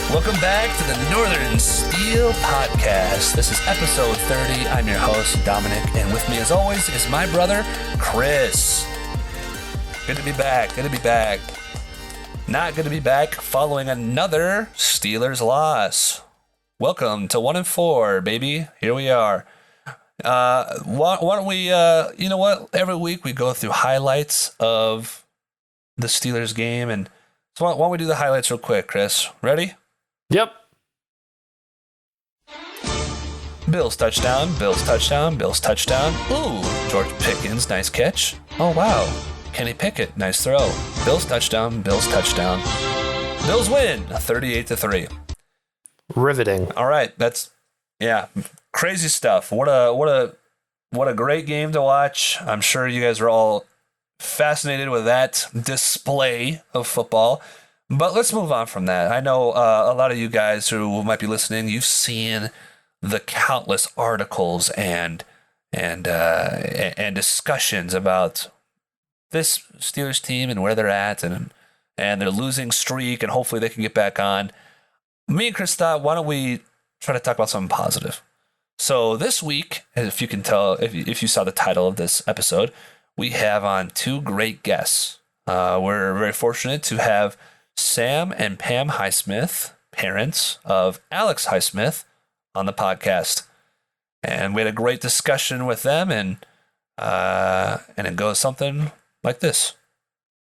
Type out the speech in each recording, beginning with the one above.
Welcome back to the Northern Steel Podcast. This is episode 30. I'm your host, Dominic, and with me as always is my brother, Chris. Good to be back. Not good to be back following another Steelers loss. Welcome to 1-4, baby. Here we are. Why don't we, you know what? Every week we go through highlights of the Steelers game, and so why don't we do the highlights real quick, Chris? Ready? Yep. Bills touchdown. Ooh, George Pickens, nice catch. Oh, wow. Kenny Pickett, nice throw. Bills touchdown. Bills win, 38-3. Riveting. All right, crazy stuff. What a great game to watch. I'm sure you guys are all fascinated with that display of football. But let's move on from that. I know a lot of you guys who might be listening, you've seen the countless articles and discussions about this Steelers team and where they're at and their losing streak, and hopefully they can get back on. Me and Chris thought, why don't we try to talk about something positive? So this week, if you can tell, if you saw the title of this episode, we have on two great guests. We're very fortunate to have Sam and Pam Highsmith, parents of Alex Highsmith, on the podcast. And we had a great discussion with them, and it goes something like this.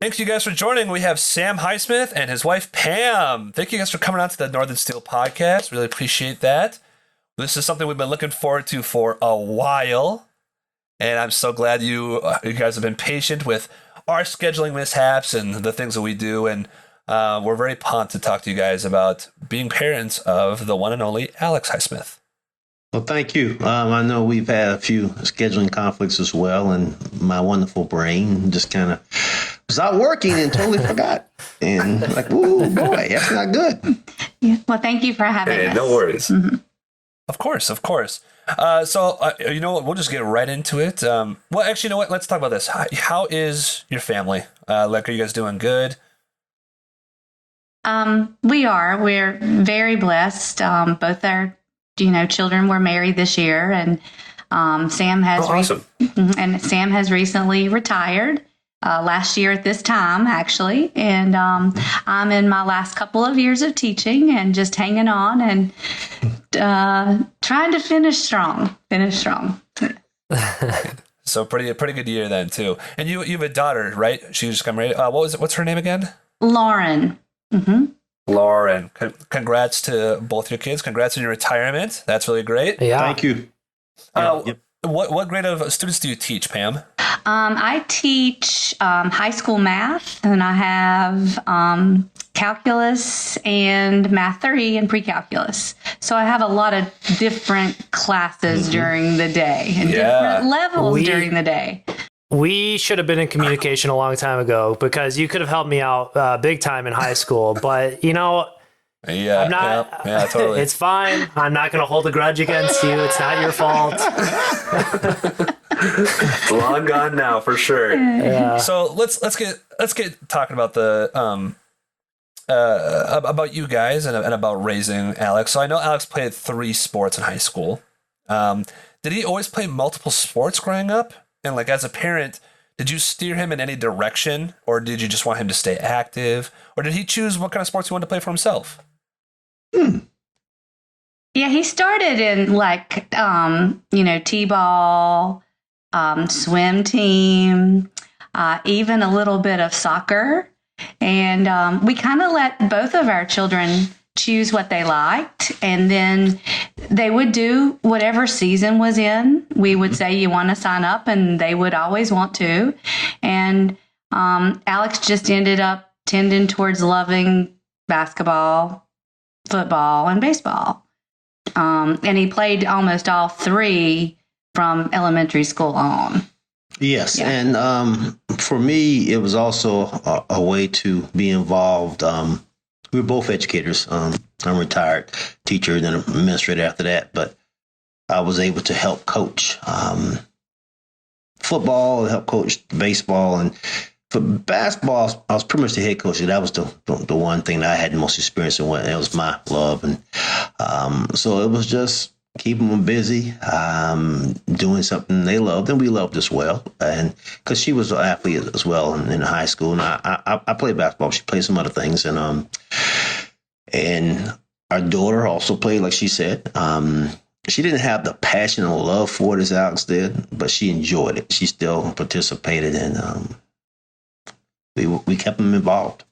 Thanks you guys for joining. We have Sam Highsmith and his wife Pam. Thank you guys for coming on to the Northern Steel Podcast. Really appreciate that. This is something we've been looking forward to for a while, and I'm so glad you guys have been patient with our scheduling mishaps and the things that we do, and we're very pumped to talk to you guys about being parents of the one and only Alex Highsmith. Well, thank you. I know we've had a few scheduling conflicts as well, and my wonderful brain just kind of was out working and totally forgot. And like, oh boy, that's not good. Yeah. Well, thank you for having us. No worries. Mm-hmm. Of course. So, you know what? We'll just get right into it. Well, actually, you know what? Let's talk about this. How is your family? Are you guys doing good? We're very blessed. Both our, children were married this year, and Sam has awesome. And Sam has recently retired last year at this time, actually. And I'm in my last couple of years of teaching and just hanging on and trying to finish strong. So pretty good year then too. And you have a daughter, right? She just got married. What's her name again? Lauren. Mm-hmm. Lauren, congrats to both your kids. Congrats on your retirement. That's really great. Yeah. Thank you. What grade of students do you teach, Pam? I teach high school math, and I have calculus and math 3 and pre-calculus. So I have a lot of different classes during the day and different levels during the day. We should have been in communication a long time ago, because you could have helped me out big time in high school. But, I'm not. Yeah, totally. It's fine. I'm not going to hold a grudge against you. It's not your fault. It's long gone now, for sure. Yeah. So let's get talking about the about you guys and about raising Alex. So I know Alex played 3 sports in high school. Did he always play multiple sports growing up? And as a parent, did you steer him in any direction, or did you just want him to stay active, or did he choose what kind of sports he wanted to play for himself? Yeah, he started in t-ball, swim team, even a little bit of soccer. And we kind of let both of our children choose what they liked, and then they would do whatever season was in. We would say, you want to sign up, and they would always want to. And Alex just ended up tending towards loving basketball, football, and baseball. And he played almost all 3 from elementary school on. Yes, yeah. And for me, it was also a way to be involved. We were both educators. I'm a retired teacher and then an administrator after that, but I was able to help coach football, help coach baseball, and for basketball, I was pretty much the head coach. That was the one thing that I had the most experience in. It was my love, and so it was just keeping them busy, doing something they loved, and we loved as well. And because she was an athlete as well in high school, and I played basketball. She played some other things, and our daughter also played, like she said. She didn't have the passion and love for it as Alex did, but she enjoyed it. She still participated, and we kept them involved.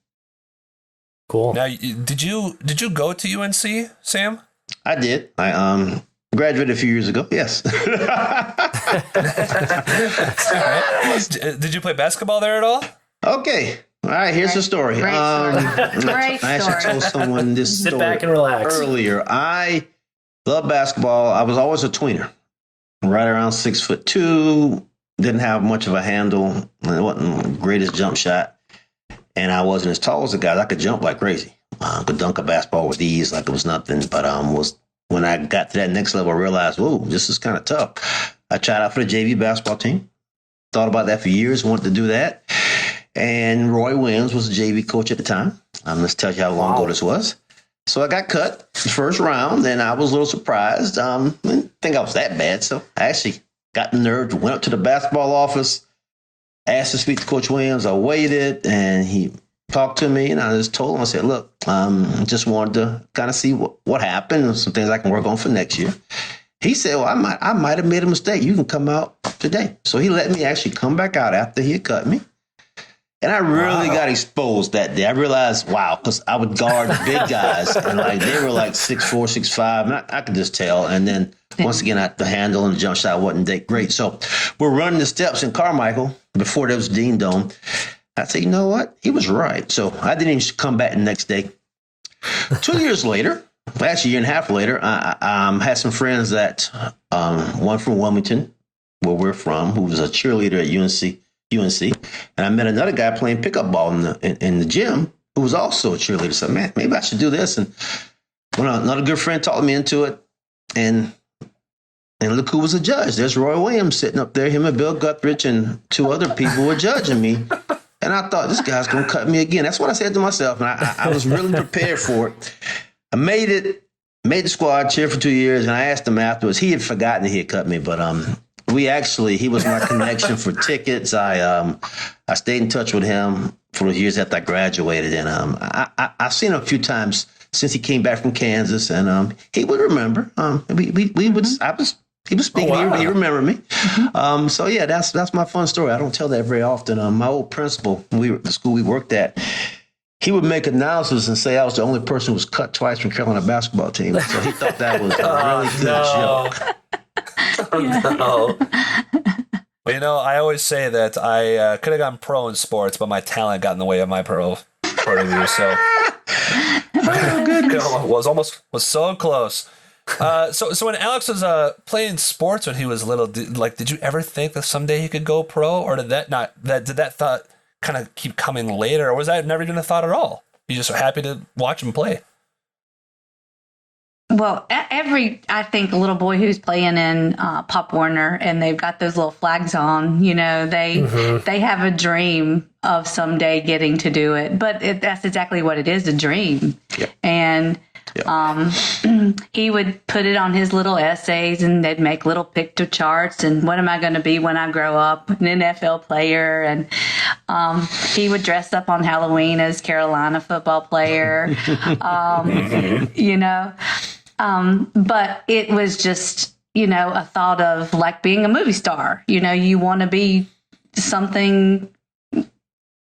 Cool. Now, did you go to UNC, Sam? I did. I graduated a few years ago. Yes. Did you play basketball there at all? Okay. All right. Here's the story. Great story. I actually told someone this Sit story back and relax. earlier. I love basketball. I was always a tweener, right around 6'2". Didn't have much of a handle. It wasn't the greatest jump shot, and I wasn't as tall as the guys. I could jump like crazy. Could dunk a basketball with ease like it was nothing. But when I got to that next level, I realized, whoa, this is kind of tough. I tried out for the JV basketball team. Thought about that for years. Wanted to do that. And Roy Williams was the JV coach at the time. Let's tell you how long ago this was. So I got cut the first round, and I was a little surprised. I didn't think I was that bad. So I actually got the nerve, went up to the basketball office, asked to speak to Coach Williams. I waited, and he talked to me, and I just told him, I said, look, just wanted to kind of see what happened and some things I can work on for next year. He said, well, I might have made a mistake. You can come out today. So he let me actually come back out after he had cut me. And I really got exposed that day. I realized, wow, because I would guard the big guys, and like they were like 6'4", 6'5", and I could just tell. And then once again, the handle and the jump shot wasn't that great. So we're running the steps in Carmichael before there was Dean Dome. I said, you know what? He was right. So I didn't even come back the next day. 2 years later, actually a year and a half later, I had some friends that one from Wilmington, where we're from, who was a cheerleader at UNC, and I met another guy playing pickup ball in the gym who was also a cheerleader. So, man, maybe I should do this. And another good friend talked me into it, and look who was a judge. There's Roy Williams sitting up there. Him and Bill Guthridge and two other people were judging me. And I thought, this guy's going to cut me again. That's what I said to myself, and I was really prepared for it. I made the squad, cheered for 2 years, and I asked him afterwards. He had forgotten that he had cut me, but he was my connection for tickets. I stayed in touch with him for the years after I graduated, and I've seen him a few times since he came back from Kansas, and he would remember. He was speaking. Oh, wow. He remembered me. So yeah, that's my fun story. I don't tell that very often. My old principal, the school we worked at, he would make announcements and say I was the only person who was cut twice from Carolina basketball team. So he thought that was a really good joke. No. Well, I always say that I could have gone pro in sports, but my talent got in the way of my pro debut. So was so close. So when Alex was playing sports when he was little, did you ever think that someday he could go pro, or did that thought kind of keep coming later, or was that never even a thought at all? You just were happy to watch him play? Well, I think a little boy who's playing in Pop Warner and they've got those little flags on, they have a dream of someday getting to do it. But that's exactly what it is, a dream. Yep. And he would put it on his little essays, and they'd make little picture charts. And what am I going to be when I grow up? An NFL player. And he would dress up on Halloween as Carolina football player. But it was just, a thought of like being a movie star. You want to be something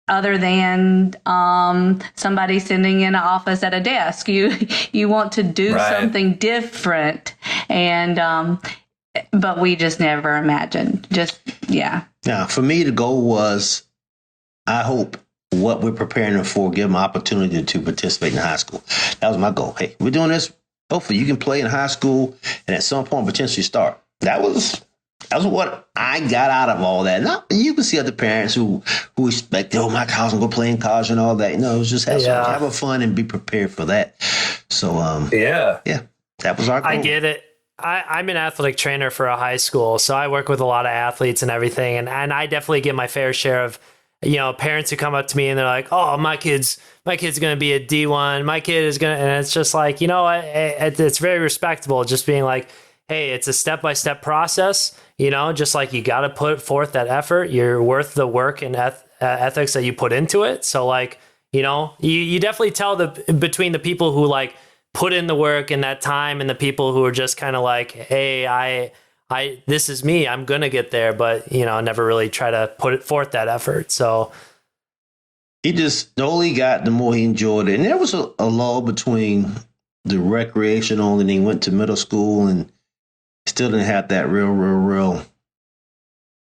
other than somebody sitting in an office at a desk. You want to do something different. And but we just never imagined. Now, for me, the goal was, I hope what we're preparing them for, give them an opportunity to participate in high school. That was my goal. Hey, we're doing this. Hopefully you can play in high school and at some point potentially start. That was what I got out of all that. Now, you can see other parents who expect, oh, my child's going to go play in college and all that. It was just have fun and be prepared for that. So, that was our goal. I get it. I'm an athletic trainer for a high school, so I work with a lot of athletes and everything. And I definitely get my fair share of parents who come up to me and they're like, oh, my kid's going to be a D1. My kid is going to, and it's just like, it's very respectable just being like, hey, it's a step-by-step process, just like you got to put forth that effort. You're worth the work and ethics that you put into it. So like, you definitely tell between the people who like put in the work and that time and the people who are just kind of like, hey, I this is me, I'm going to get there, but never really try to put forth that effort. So he just, the older he got, the more he enjoyed it. And there was a lull between the recreational and he went to middle school and still didn't have that real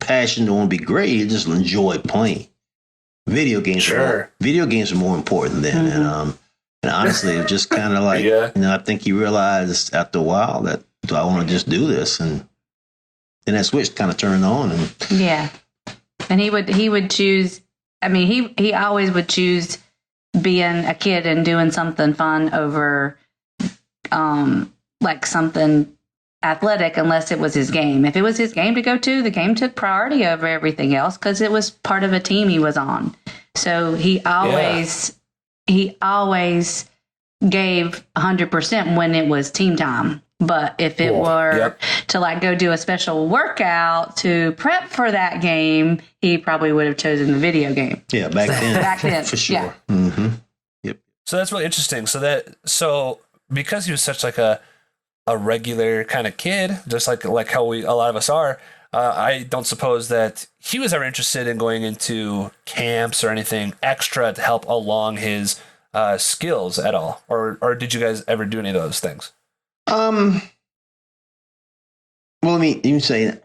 passion to want to be great. He just enjoyed playing video games. Sure. Video games are more important then. Mm-hmm. And honestly, it was just kind of like, I think he realized after a while that, do I want to just do this? And then that switch kind of turned on. And he would choose, he always would choose being a kid and doing something fun over like something athletic, unless it was his game. If it was his game to go to, the game took priority over everything else because it was part of a team he was on. So he always gave 100% when it was team time. But if it were to like go do a special workout to prep for that game, he probably would have chosen the video game. Yeah, back then. For sure. Yeah. Mm-hmm. Yep. So that's really interesting. So because he was such like a regular kind of kid, just like how a lot of us are, I don't suppose that he was ever interested in going into camps or anything extra to help along his skills at all, or did you guys ever do any of those things? Well, I mean, you say.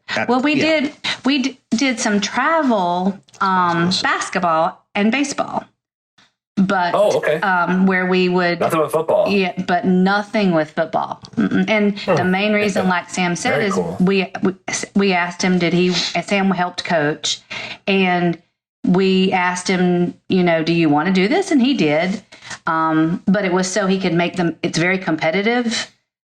We did some travel, basketball and baseball, but where we would nothing with football. Yeah, but nothing with football. And the main reason, like Sam said, Very is cool. we asked him, Sam helped coach, and we asked him, do you want to do this? And he did. But it was so he could make them. It's very competitive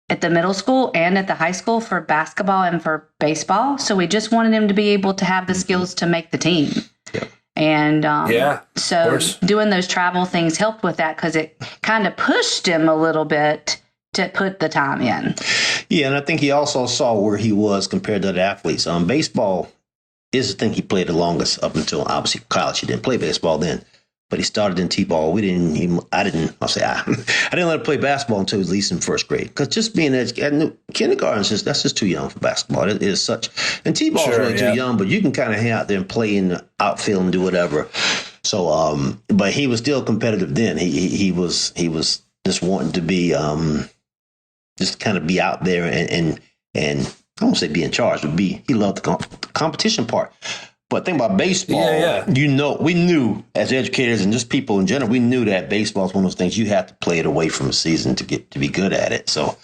at the middle school and at the high school for basketball and for baseball. So we just wanted him to be able to have the skills to make the team. Yep. And so doing those travel things helped with that because it kind of pushed him a little bit to put the time in. Yeah, and I think he also saw where he was compared to the athletes. Baseball is the thing he played the longest up until obviously college. He didn't play baseball then. But he started in T-ball. I didn't let him play basketball until he was at least in first grade. Because just being kindergarten, that's just too young for basketball. It is such, and T-ball is really too young, but you can kind of hang out there and play in the outfield and do whatever. So, but he was still competitive then. He was just wanting to be, just kind of be out there and I won't say be in charge, but he loved the competition part. But think about baseball, we knew as educators and just people in general, we knew that baseball is one of those things you have to play it away from a season to be good at it. So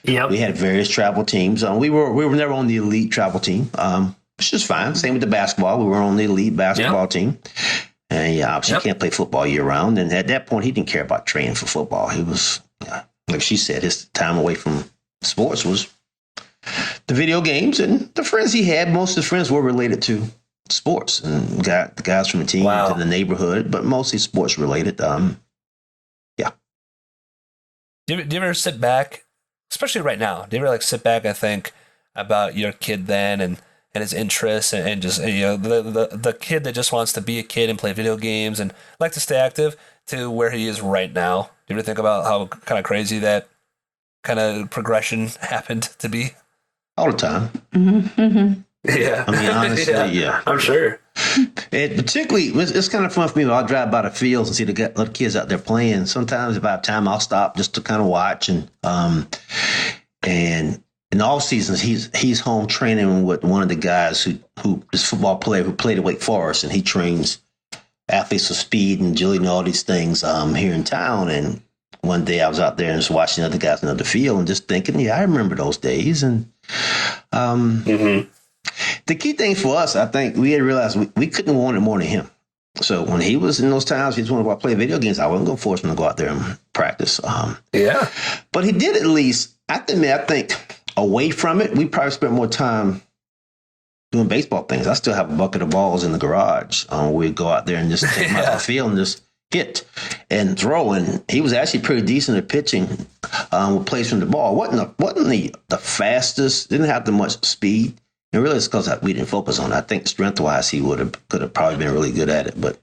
we had various travel teams. We were never on the elite travel team, which is fine. Same with the basketball. We were on the elite basketball team. And obviously you can't play football year round. And at that point, he didn't care about training for football. He was, like she said, his time away from sports was the video games and the friends he had. Most of the friends were related to sports and got the guys from the team to the neighborhood, but mostly sports related. Do you ever sit back, especially right now? Do you ever sit back and think about your kid then and his interests and just the kid that just wants to be a kid and play video games and like to stay active to where he is right now? Do you ever think about how kind of crazy that kind of progression happened to be? All the time. Mm-hmm. Yeah. I mean, honestly, yeah. I'm sure. And particularly, it's kind of fun for me. I'll drive by the fields and see the little kids out there playing. Sometimes if I have time, I'll stop just to kind of watch. And in all seasons, he's home training with one of the guys who this football player who played at Wake Forest, and he trains athletes for speed and agility and all these things here in town. And one day I was out there and just watching other guys in the field and just thinking, I remember those days. And the key thing for us, I think, we had realized we couldn't want it more than him. So when he was in those times, he just wanted to play video games. I wasn't going to force him to go out there and practice. But he did at least, I think away from it, we probably spent more time doing baseball things. I still have a bucket of balls in the garage. We'd go out there and just take them out of the field and just hit and throw. And he was actually pretty decent at pitching with placing the ball. Wasn't the fastest, didn't have the much speed. And really it's because we didn't focus on it. I think strength-wise he could have probably been really good at it. But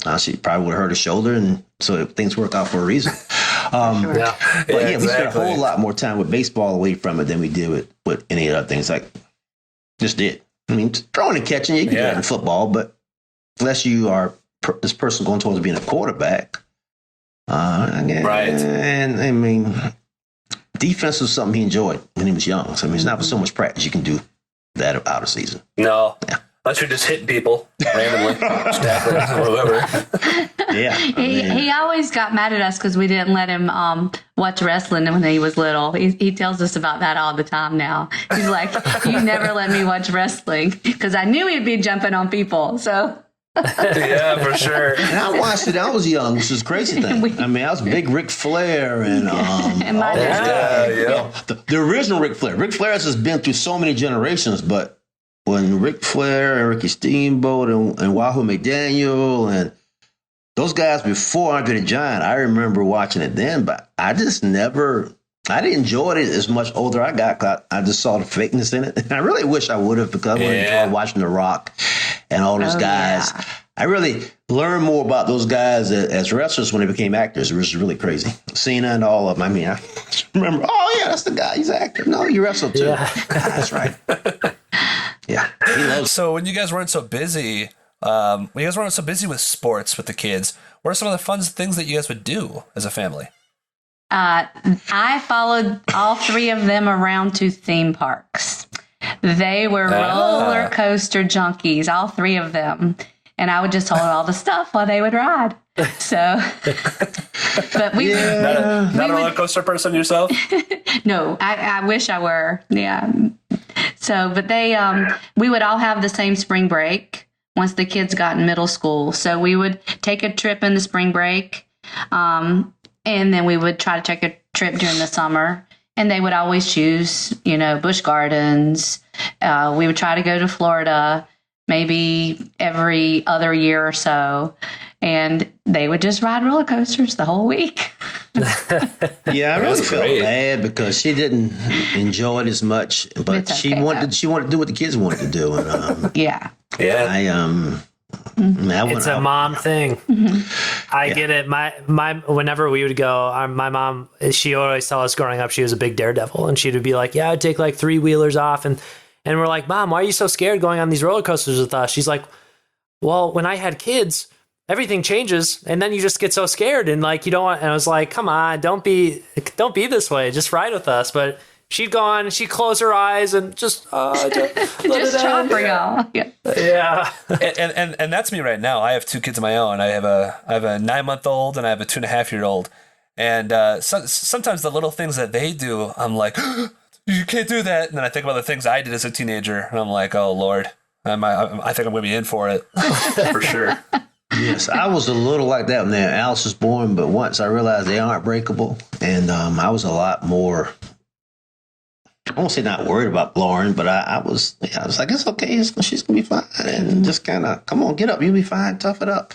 honestly, probably would have hurt his shoulder. And so things work out for a reason. But yeah, we spent a whole lot more time with baseball away from it than we did with any other things. Like, just did. I mean, throwing and catching, you can do that in football, but unless you are this person going towards being a quarterback, right? And I mean, defense was something he enjoyed when he was young. So I mean, it's not for so much practice you can do that out of season. No. Yeah. Unless you're just hitting people randomly, staffers or whoever. Yeah. He always got mad at us because we didn't let him watch wrestling when he was little. He tells us about that all the time now. He's like, you never let me watch wrestling because I knew he'd be jumping on people. So. Yeah, for sure. And I watched it. I was young, which is a crazy thing. I mean, I was a big Ric Flair and my dad. The original Ric Flair. Ric Flair has been through so many generations, but when Ric Flair and Ricky Steamboat and Wahoo McDaniel and those guys before Andre the Giant, I remember watching it then, but I just never, I didn't enjoy it as much older I got. 'Cause I just saw the fakeness in it. And I really wish I would have because I enjoyed watching The Rock and all those guys. Yeah. I really learned more about those guys as wrestlers when they became actors. It was really crazy. Cena and all of them. I mean, I remember, oh, yeah, that's the guy. He's an actor. No, you wrestled too. Yeah. That's right. Yeah. So when you guys weren't so busy, with sports with the kids, what are some of the fun things that you guys would do as a family? I followed all three of them around to theme parks. They were roller coaster junkies, all three of them. And I would just hold all the stuff while they would ride. So, but we not a roller coaster person yourself? No, I wish I were. Yeah. So, but we would all have the same spring break once the kids got in middle school. So we would take a trip in the spring break, and then we would try to take a trip during the summer. And they would always choose, Busch Gardens. We would try to go to Florida maybe every other year or so. And they would just ride roller coasters the whole week. Yeah, I really felt bad because she didn't enjoy it as much, but she wanted to do what the kids wanted to do. And yeah. It's a mom thing. Mm-hmm. I get it. My whenever we would go, my mom, she always tell us growing up, she was a big daredevil, and she would be like, "Yeah, I'd take like 3-wheelers off," and we're like, "Mom, why are you so scared going on these roller coasters with us?" She's like, "Well, when I had kids, everything changes, and then you just get so scared, and like you don't want." And I was like, "Come on, don't be this way. Just ride with us." But she'd go on and she'd close her eyes and just just chop for y'all. Yeah. And that's me right now. I have 2 kids of my own. I have a 9-month-old and I have a 2.5-year-old. And sometimes the little things that they do, I'm like, you can't do that. And then I think about the things I did as a teenager, and I'm like, oh Lord, I think I'm going to be in for it for sure. Yes, I was a little like that when Alice was born, but once I realized they aren't breakable, and I was a lot more, I won't say not worried about Lauren, but I was like, it's okay, she's gonna be fine, and just kind of, come on, get up, you'll be fine, tough it up.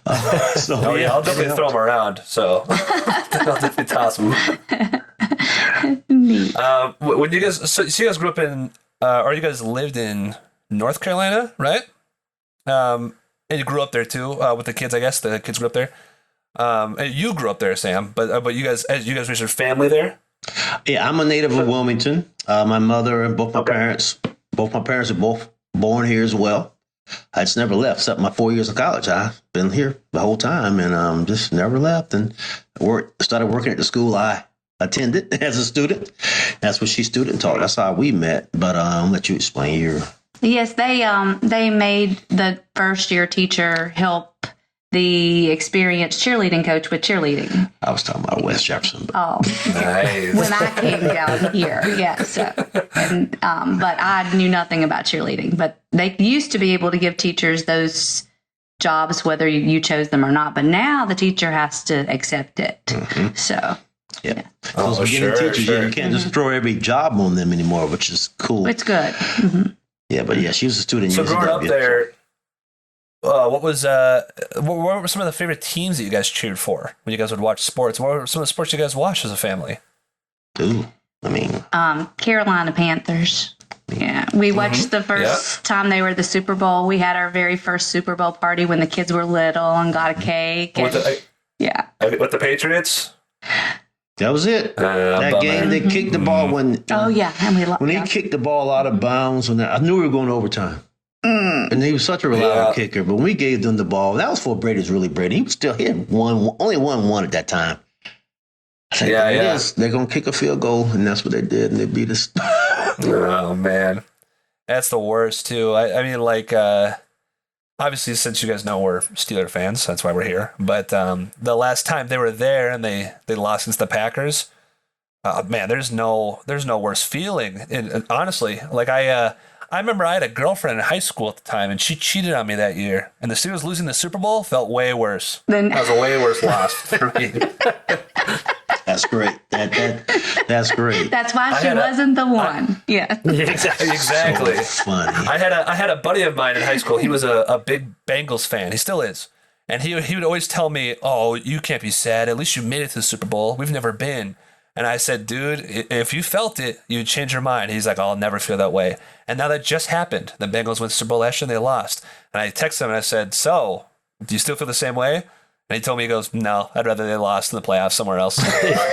I'll definitely throw them around, so I'll definitely toss them. When you guys, so you guys grew up in, or you guys lived in North Carolina, right? And you grew up there too, with the kids. I guess the kids grew up there. And you grew up there, Sam. But you guys raised your family there. Yeah, I'm a native of Wilmington. My mother and both my parents are both born here as well. I just never left, except my 4 years of college. I've been here the whole time, and just never left. And started working at the school I attended as a student. That's what she student taught. That's how we met. But I'll let you explain your. Yes, they made the first year teacher help the experienced cheerleading coach with cheerleading. I was talking about West Jefferson. Oh, nice. When I came down here, yeah. So, and but I knew nothing about cheerleading. But they used to be able to give teachers those jobs whether you chose them or not. But now the teacher has to accept it. Mm-hmm. So. Yeah. Those beginning teachers, you can't just throw every job on them anymore, which is cool. It's good. Mm-hmm. Yeah, but yeah, she was a student. So years growing ago. up Yeah. there, what were some of the favorite teams that you guys cheered for when you guys would watch sports? What were some of the sports you guys watched as a family? Ooh, I mean, Carolina Panthers. Yeah, we watched the first time they were the Super Bowl. We had our very first Super Bowl party when the kids were little and got a cake. And, With the Patriots? that was it. That bummer. game, they kicked the ball when. Oh yeah, and we When he kicked the ball out of bounds, I knew we were going to overtime. And he was such a reliable kicker. But when we gave them the ball, that was before Brady was really Brady. He was still here. Only one at that time. I said, it is. They're going to kick a field goal, and that's what they did, and they beat us. Oh, man. That's the worst, too. I mean, like, obviously, since you guys know we're Steeler fans, that's why we're here. But the last time they were there and they lost against the Packers, man, there's no worse feeling. And honestly, like I remember I had a girlfriend in high school at the time, and she cheated on me that year. And the Steelers losing the Super Bowl felt way worse. That was a way worse loss for me. That's great. That's great. That's why she wasn't the one. Yeah. Exactly. So funny. I had a buddy of mine in high school. He was a big Bengals fan. He still is. And he would always tell me, "Oh, you can't be sad. At least you made it to the Super Bowl. We've never been." And I said, "Dude, if you felt it, you'd change your mind." He's like, "I'll never feel that way." And now that just happened. The Bengals went to Super Bowl last year and they lost. And I texted him and I said, "So, do you still feel the same way?" And he told me, he goes, "No, I'd rather they lost in the playoffs somewhere else."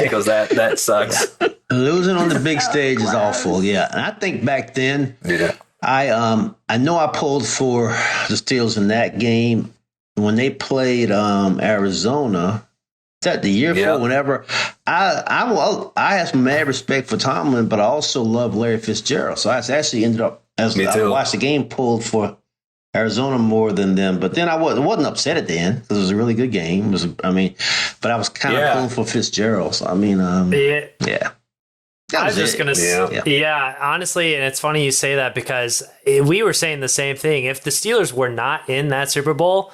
He goes, that sucks. Losing on the big stage is awful. Yeah, and I think back then, I know I pulled for the Steelers in that game when they played Arizona. Is that the year before? Whenever I have some mad respect for Tomlin, but I also love Larry Fitzgerald. So I actually ended up as I watched the game, pulled for Arizona more than them, but then I wasn't upset at the end because it was a really good game. But I was kind of pulling for Fitzgerald. So, I mean, yeah. I was just going to say, honestly, and it's funny you say that because we were saying the same thing. If the Steelers were not in that Super Bowl,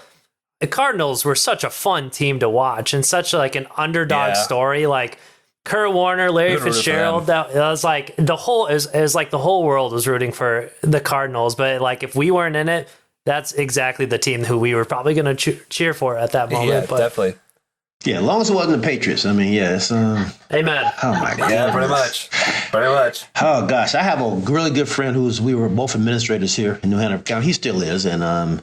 the Cardinals were such a fun team to watch and such like an underdog story. Like Kurt Warner, Larry Fitzgerald, that was like the whole the whole world was rooting for the Cardinals. But like if we weren't in it, that's exactly the team who we were probably going to cheer for at that moment. Yeah, definitely. Yeah, as long as it wasn't the Patriots. I mean, yes. Amen. Oh, my God. Yeah, pretty much. Oh, gosh. I have a really good friend we were both administrators here in New Hanover County. He still is. And I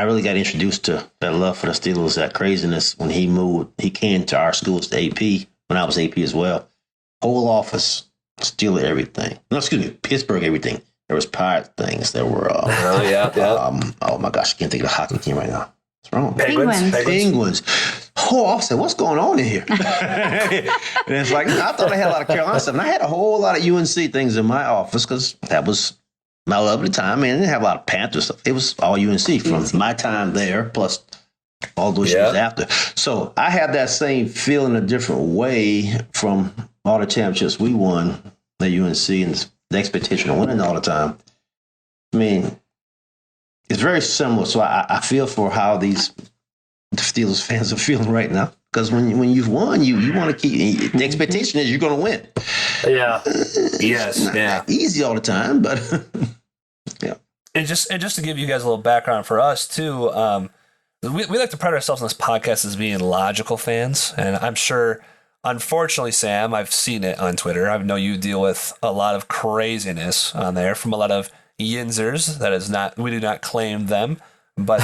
really got introduced to that love for the Steelers, that craziness when he moved. He came to our schools, to AP, when I was AP as well. Whole office, Steeler everything. No, excuse me, Pittsburgh everything. There was Pirate things. There were, oh my gosh, I can't think of the hockey team right now. What's wrong? Penguins. Oh, I said, what's going on in here? And it's like, I thought I had a lot of Carolina stuff. And I had a whole lot of UNC things in my office because that was my lovely time. I mean, I didn't have a lot of Panther stuff. It was all UNC from my time there, plus all those years after. So I had that same feeling a different way from all the championships we won at UNC and the expectation of winning all the time. I mean, it's very similar. So I feel for how these Steelers fans are feeling right now. Because when you've won, you want to keep the expectation is you're going to win. Yeah. Not easy all the time, but yeah. And just to give you guys a little background for us too, we like to pride ourselves on this podcast as being logical fans, and I'm sure. Unfortunately, Sam, I've seen it on Twitter. I know you deal with a lot of craziness on there from a lot of yinzers. That is not, we do not claim them, but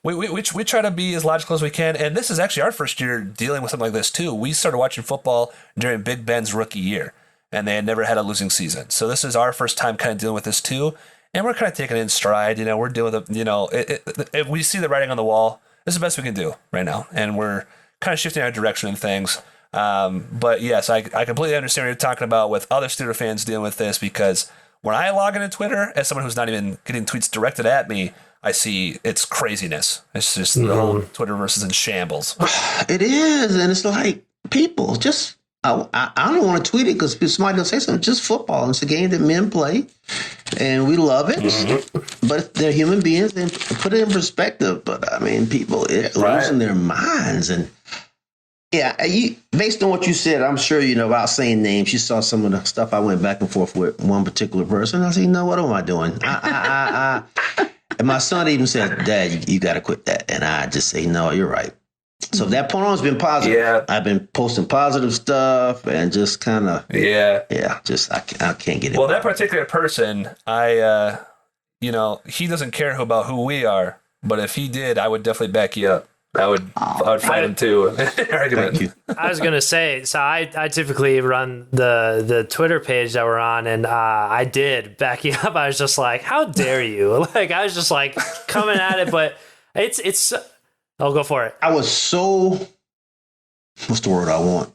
we try to be as logical as we can. And this is actually our first year dealing with something like this too. We started watching football during Big Ben's rookie year, and they had never had a losing season. So this is our first time kind of dealing with this too, and we're kind of taking it in stride. You know, we're dealing with if we see the writing on the wall. This is the best we can do right now, and we're kind of shifting our direction in things. But yes, I completely understand what you're talking about with other Steeler fans dealing with this, because when I log into Twitter, as someone who's not even getting tweets directed at me, I see it's craziness. It's just the whole Twitterverse is in shambles. It is, and it's like people just. I don't want to tweet it because somebody will say something. Just football. It's a game that men play, and we love it. Mm-hmm. But they're human beings, and put it in perspective. But I mean, people are losing their minds, and Yeah, based on what you said, I'm sure, without saying names, you saw some of the stuff I went back and forth with one particular person. I said, what am I doing? And my son even said, Dad, you got to quit that. And I just say, no, you're right. So that point on has been positive. Yeah. I've been posting positive stuff and just kind of, I can't get it. Well, that particular person, he doesn't care about who we are, but if he did, I would definitely back you up. I would fight him too. Thank you. I was gonna say, so I typically run the Twitter page that we're on, and I did back you up. I was just like, how dare you? Like, I was just like coming at it, but it's. I'll go for it. I was so. What's the word I want?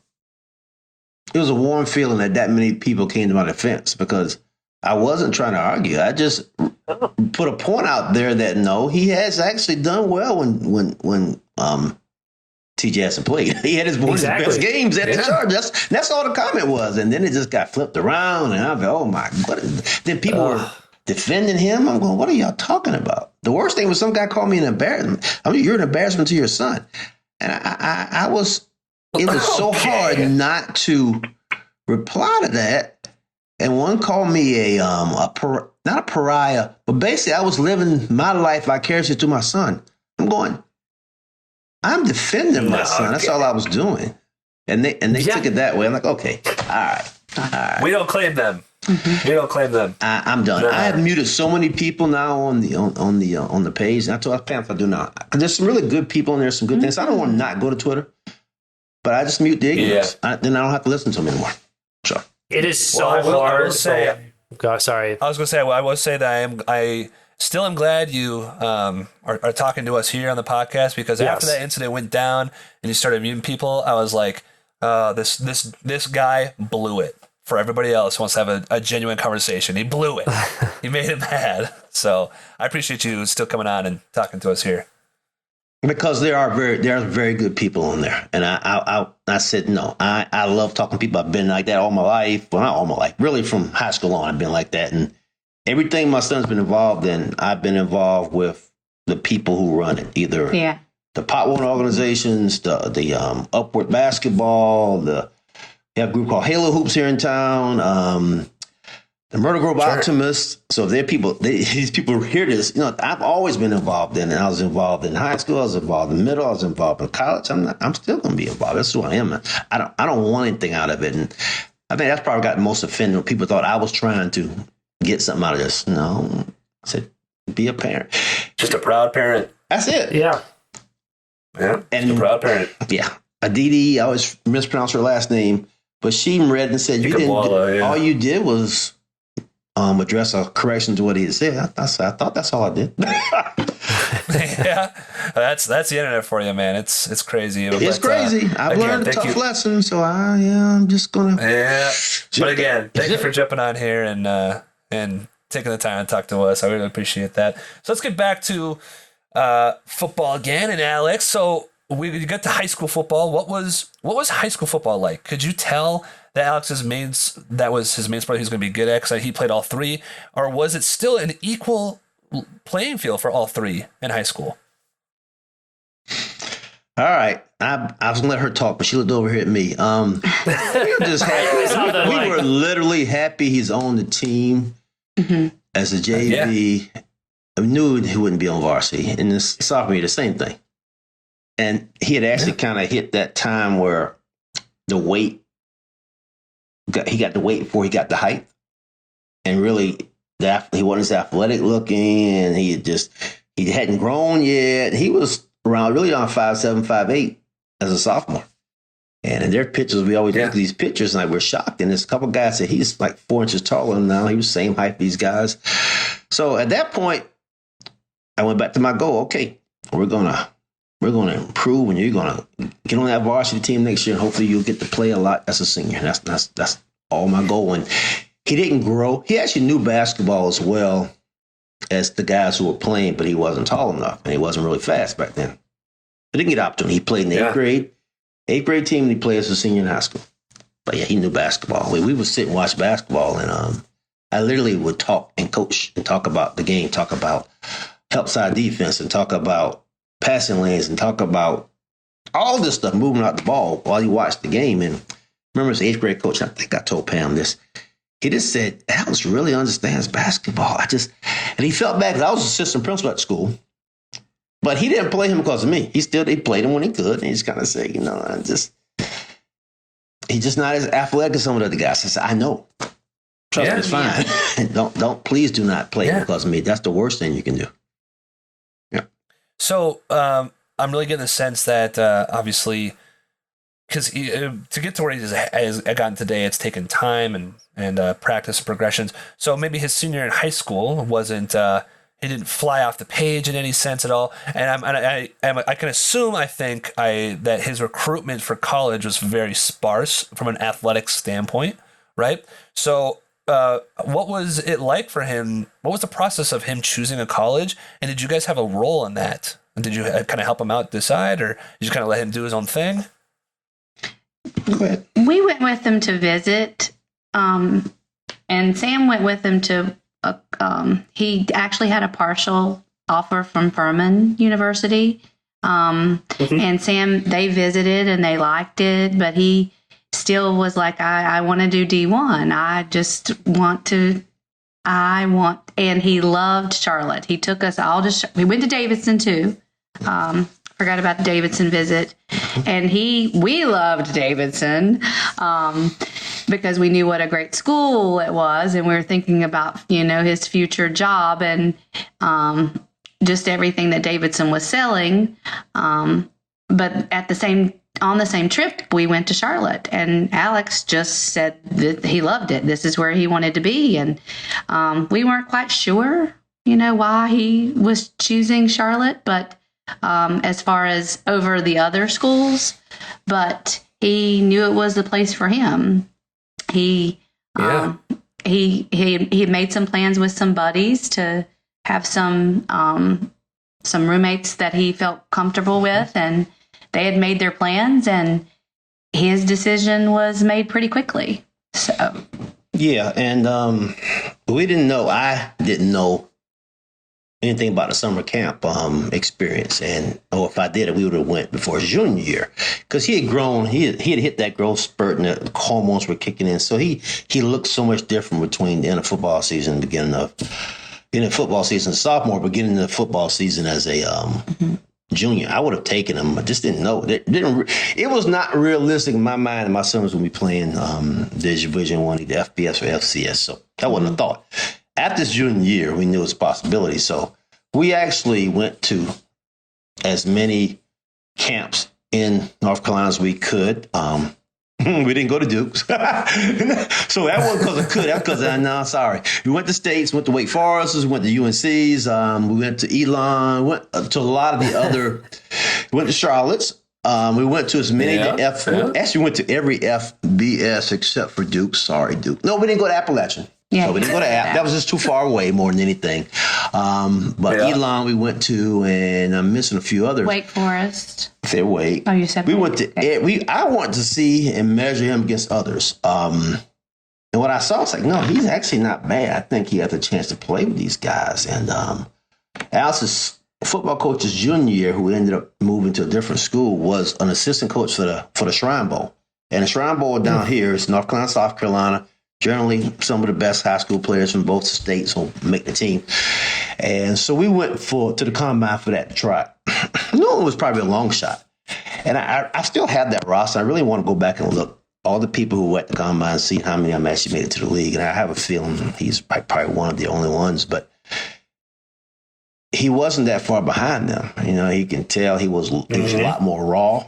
It was a warm feeling that many people came to my defense because I wasn't trying to argue. I just put a point out there that no, he has actually done well when TJ hasn't played. He had his best games at the Chargers. That's all the comment was. And then it just got flipped around. And I'm like, oh my, what? Then people were defending him. I'm going, what are y'all talking about? The worst thing was some guy called me an embarrassment. I mean, you're an embarrassment to your son. And it was so hard not to reply to that. And one called me not a pariah, but basically I was living my life vicariously through my son. I'm going, I'm defending my son. That's all I was doing. And they took it that way. I'm like, okay, all right. We don't claim them. Mm-hmm. We don't claim them. I'm done. No. I have muted so many people now on the page. And I told Pam I do not. There's some really good people in there, some good things. I don't want to not go to Twitter, but I just mute the ignorance. Then I don't have to listen to them anymore. Sure. It is so hard. I will say, sorry. I was going to say, I will say that I still am glad you are talking to us here on the podcast because after that incident went down and you started muting people, I was like, this guy blew it for everybody else who wants to have a genuine conversation. He blew it. He made it bad. So I appreciate you still coming on and talking to us here. Because there are very good people on there. And I said, no, I love talking to people. I've been like that all my life. Well, not all my life, really from high school on, I've been like that. And everything my son's been involved in, I've been involved with the people who run it, either the Pot One organizations, the Upward Basketball, we have a group called Halo Hoops here in town, the Murder Grove Optimists. So if these people hear this, I've always been involved in it. I was involved in high school, I was involved in middle, I was involved in college. I'm still going to be involved. That's who I am. I don't want anything out of it. And I think that's probably got the most offended when people thought I was trying to get something out of this. No, I said, be a parent. Just a proud parent. That's it. Yeah. Yeah. And a proud parent. Yeah. Aditi, I always mispronounce her last name, but she read and said, all you did was address a correction to what he had said. I thought that's all I did. Yeah. That's the internet for you, man. It's crazy. It's crazy. I've learned a tough lesson, so I'm just going to. Yeah. But again, thank you for jumping on here and taking the time to talk to us. I really appreciate that. So let's get back to football again. And Alex, so we got to high school football. What was high school football like? Could you tell that that was his main sport he was going to be good at because he played all three? Or was it still an equal playing field for all three in high school? All right. I was going to let her talk, but she looked over here at me. We were just happy. We were literally happy he's on the team as a JV. Yeah. I knew he wouldn't be on varsity. And this sophomore year, the same thing. And he had actually kind of hit that time where the weight, he got the weight before he got the height. And really, he wasn't as athletic looking. And he hadn't grown yet. He was really on 5'7", 5'8" as a sophomore. And in their pictures, we always look at these pictures and we're shocked. And there's a couple guys that he's like 4 inches taller now. He was the same height as these guys. So at that point, I went back to my goal. Okay, we're gonna improve, and you're gonna get on that varsity team next year, and hopefully you'll get to play a lot as a senior. That's all my goal. And he didn't grow. He actually knew basketball as well as the guys who were playing, but he wasn't tall enough, and he wasn't really fast back then. I didn't get opportunity. He played in the eighth grade team, and he played as a senior in high school. But yeah, he knew basketball. We would sit and watch basketball, and I literally would talk and coach and talk about the game, talk about help side defense, and talk about passing lanes, and talk about all this stuff, moving out the ball while you watch the game. And remember, as 8th grade coach, I think I told Pam this. He just said, Alex really understands basketball. And he felt bad because I was assistant principal at school. But he didn't play him because of me. He played him when he could. And he just kind of said, he's just not as athletic as some of the other guys. I said, I know. Trust me, it's fine. Please do not play him because of me. That's the worst thing you can do. Yeah. So I'm really getting the sense that obviously, because to get to where he has gotten today, it's taken time and practice progressions. So maybe his senior in high school wasn't. He didn't fly off the page in any sense at all. And I can assume, that his recruitment for college was very sparse from an athletic standpoint, right? So what was it like for him? What was the process of him choosing a college? And did you guys have a role in that? And did you kind of help him out decide, or did you kind of let him do his own thing? Go ahead. We went with him to visit, and Sam went with him to he actually had a partial offer from Furman University. And Sam, they visited and they liked it, but he still was like, I want to do D1. And he loved Charlotte. He took us all we went to Davidson too. Forgot about the Davidson visit. And we loved Davidson, because we knew what a great school it was. And we were thinking about, his future job and, just everything that Davidson was selling. But on the same trip, we went to Charlotte, and Alex just said that he loved it. This is where he wanted to be. And, we weren't quite sure, why he was choosing Charlotte, but, as far as over the other schools, but he knew it was the place for him. He made some plans with some buddies to have some roommates that he felt comfortable with, and they had made their plans, and his decision was made pretty quickly. So yeah, and I didn't know anything about the summer camp experience, and if I did it, we would have went before his junior year, because he had grown. He had hit that growth spurt, and the hormones were kicking in. So he looked so much different between the end of football season and beginning of football season, sophomore, beginning of the football season as a junior. I would have taken him, but just didn't know. It was not realistic in my mind, and my son was going to be playing the Division I, the FBS or FCS. So that wasn't a thought. After his junior year, we knew it was a possibility. So we actually went to as many camps in North Carolina as we could. We didn't go to Duke's. So that wasn't because I could. That's because sorry. We went to States, went to Wake Forest, we went to UNC's, we went to Elon, went to a lot of the other, went to Charlotte's. We went to as many actually went to every FBS except for Duke. Sorry, Duke. No, we didn't go to Appalachian. Yeah, so we didn't go to that was just too far away more than anything. But Elon we went to, and I'm missing a few others. Wake Forest. Fair Wake. Oh, you said we went to. I wanted to see and measure him against others. And what I saw was like, no, he's actually not bad. I think he has a chance to play with these guys. And Alex's football coach's junior year, who ended up moving to a different school, was an assistant coach for the Shrine Bowl. And the Shrine Bowl down here is North Carolina, South Carolina. Generally, some of the best high school players from both states will make the team. And so we went to the combine for that try. No, it was probably a long shot. And I still have that roster. I really want to go back and look all the people who were at the combine and see how many of them actually made it to the league. And I have a feeling he's probably one of the only ones. But he wasn't that far behind them. You can tell he was a lot more raw.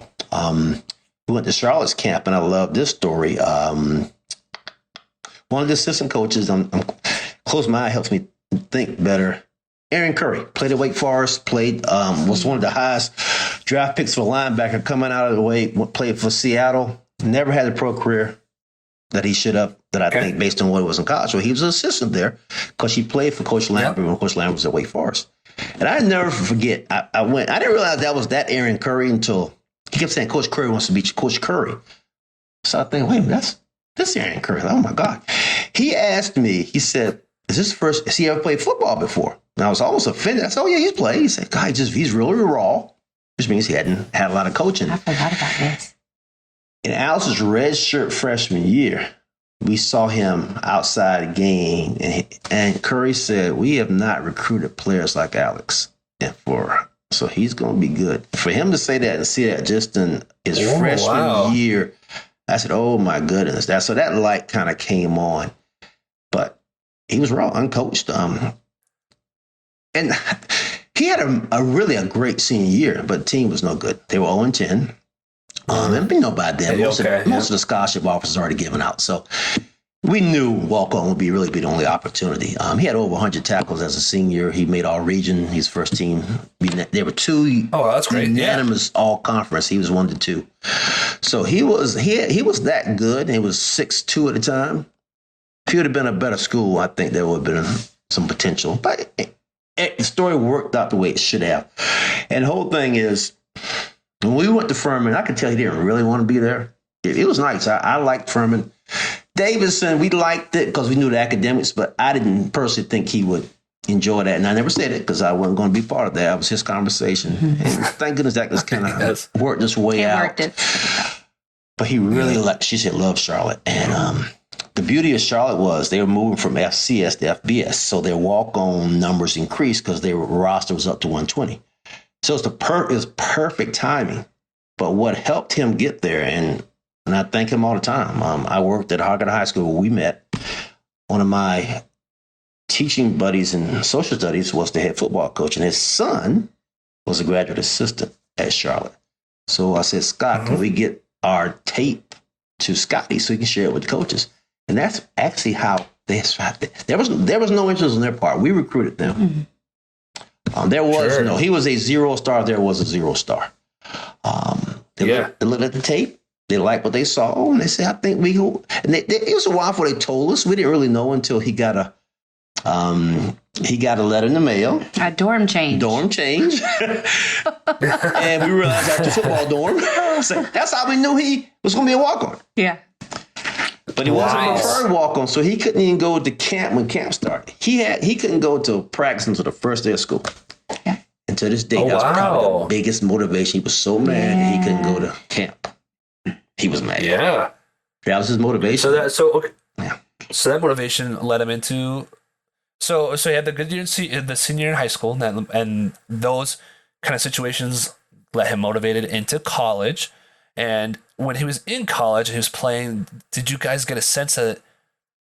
We went to Charlotte's camp, and I love this story. One of the assistant coaches, I'm close my eye helps me think better. Aaron Curry played at Wake Forest, was one of the highest draft picks for linebacker coming out of the way, played for Seattle, never had a pro career that he should have, that I think based on what it was in college. Well, he was an assistant there because he played for Coach Lambert when Coach Lambert was at Wake Forest. And I never forget, I didn't realize that was that Aaron Curry until he kept saying Coach Curry wants to be Coach Curry. So I think, wait a minute, that's Aaron Curry. Oh my God. He asked me, he said, has he ever played football before? And I was almost offended. I said, oh yeah, he's played. He said, God, he's really raw. which means he hadn't had a lot of coaching. I forgot about this. In Alex's redshirt freshman year, we saw him outside a game, and Curry said, "We have not recruited players like Alex, so he's going to be good." For him to say that and see that just in his freshman year, I said, "Oh my goodness!" So that light kind of came on, but he was raw, uncoached, and he had a really great senior year, but the team was no good. They were 0-10. And we know by then, most of the scholarship offers are already given out. So we knew walk-on would really be the only opportunity. He had over 100 tackles as a senior. He made all region. His first team. There were two that's great. unanimous all conference. He was 1 to 2. So he was that good. He was 6'2" at the time. If he would have been a better school, I think there would have been some potential. But the story worked out the way it should have. And the whole thing is, when we went to Furman, I could tell he didn't really want to be there. It was nice. I liked Furman. Davidson, we liked it because we knew the academics, but I didn't personally think he would enjoy that. And I never said it because I wasn't going to be part of that. That was his conversation. And thank goodness that just kind of worked its way out. Worked it. But he really loved Charlotte. And the beauty of Charlotte was they were moving from FCS to FBS. So their walk-on numbers increased because their roster was up to 120. So it was perfect timing. But what helped him get there, and I thank him all the time. I worked at Harvard High School where we met. One of my teaching buddies in social studies was the head football coach, and his son was a graduate assistant at Charlotte. So I said, Scott, can we get our tape to Scotty so he can share it with the coaches? And that's actually how they started. There was no interest on their part. We recruited them. Mm-hmm. There was he was a 0 star. There was a 0 star. They looked at the tape. They liked what they saw, and they said, "I think we go." And it was a while before they told us. We didn't really know until he got a letter in the mail. A dorm change. And we realized after football dorm. So that's how we knew he was going to be a walk-on. Yeah. But he wasn't a preferred walk-on, so he couldn't even go to camp when camp started. He couldn't go to practice until the first day of school. Yeah. And to this day, that was probably the biggest motivation. He was so mad that he couldn't go to camp. He was mad. Yeah. That was his motivation. So that motivation led him into. So he had the good year in the senior year in high school, and those kind of situations let him motivated into college. And when he was in college and he was playing, did you guys get a sense that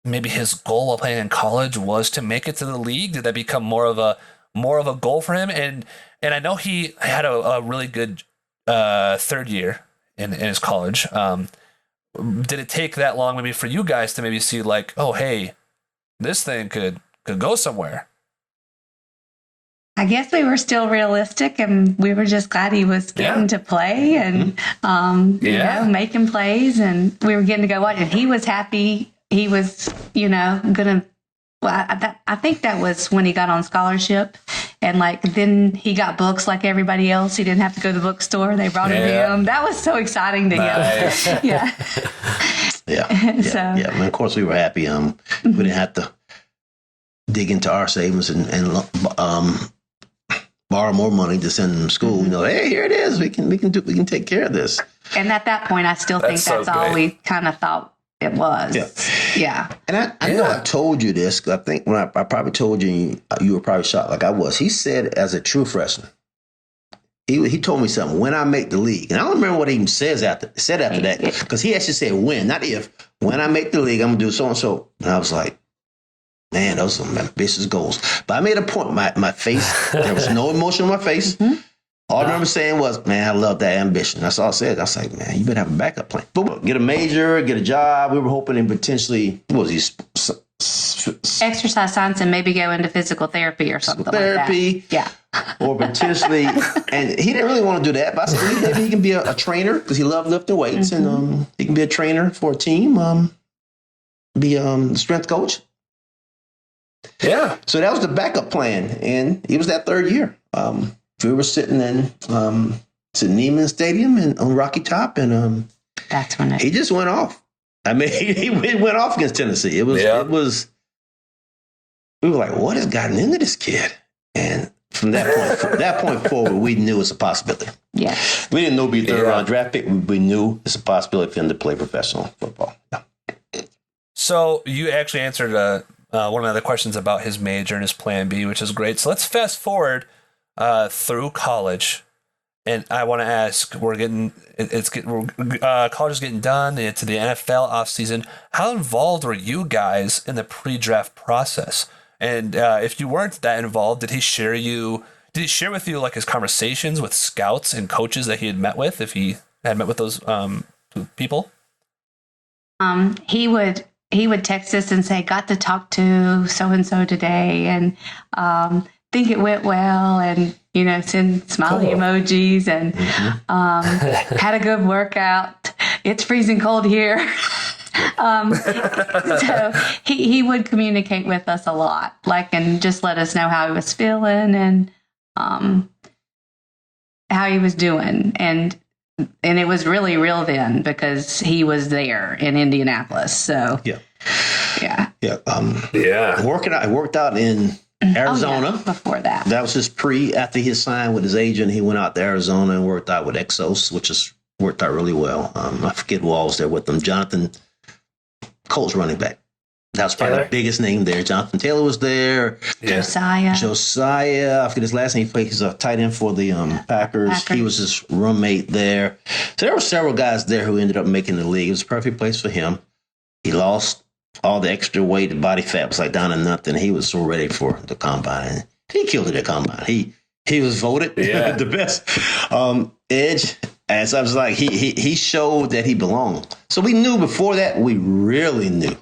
maybe his goal while playing in college was to make it to the league? Did that become more of a goal for him? And I know he had a really good third year in his college. Did it take that long maybe for you guys to maybe see like, oh, hey, this thing could go somewhere? I guess we were still realistic, and we were just glad he was getting to play and, making plays, and we were getting to go watch. And he was happy. He was, gonna. Well, I think that was when he got on scholarship, and then he got books like everybody else. He didn't have to go to the bookstore; they brought it to him. That was so exciting to him. Yeah. And of course, we were happy. We didn't have to dig into our savings and borrow more money to send them to school. Hey, here it is. We can take care of this. And at that point, I still think that's all we kind of thought it was. Yeah. And I know I told you this, 'cause I think when I probably told you, you were probably shocked like I was. He said as a true freshman, he told me something, when I make the league. And I don't remember what he even said after that, because he actually said when, not if. When I make the league, I'm going to do so-and-so. And I was like, man, those are some ambitious goals. But I made a point. My face, there was no emotion on my face. Mm-hmm. All I remember saying was, man, I love that ambition. That's all I said. I was like, man, you better have a backup plan. But get a major, get a job. We were hoping to potentially, what was he? Exercise science and maybe go into physical therapy or something like that. Yeah. Or potentially, and he didn't really want to do that. But I said, maybe he can be a trainer because he loved lifting weights. Mm-hmm. And he can be a trainer for a team, be a strength coach. Yeah. So that was the backup plan. And it was that third year. We were sitting in Neiman Stadium on Rocky Top, and that's when he just went off. I mean, he went off against Tennessee. It was. We were like, what has gotten into this kid? And from that point forward, we knew it's a possibility. Yeah. We didn't know it'd be a third round draft pick. We knew it's a possibility for him to play professional football. Yeah. So you actually answered one of the questions about his major and his plan B, which is great. So let's fast forward through college, and I want to ask: college is getting done into the NFL offseason. How involved were you guys in the pre-draft process? And if you weren't that involved, did he share with you like his conversations with scouts and coaches that he had met with? If he had met with those people, He would text us and say, "Got to talk to so and so today, and think it went well," and send smiley emojis, and had a good workout. It's freezing cold here. So he would communicate with us a lot, and just let us know how he was feeling and how he was doing, and it was really real then because he was there in Indianapolis. So yeah. Yeah. I worked out in Arizona. Oh, yeah, before that. That was his after he signed with his agent, he went out to Arizona and worked out with Exos, which has worked out really well. I forget who all was there with them. Jonathan, Colts running back. That was probably the biggest name there. Jonathan Taylor was there. Yeah. Josiah. I forget his last name. He's a tight end for the Packers. He was his roommate there. So there were several guys there who ended up making the league. It was a perfect place for him. He lost all the extra weight. The body fat was down to nothing. He was so ready for the combine. And he killed it at combine. He was voted the best edge. And so I was like, he showed that he belonged. So we knew before that, we really knew.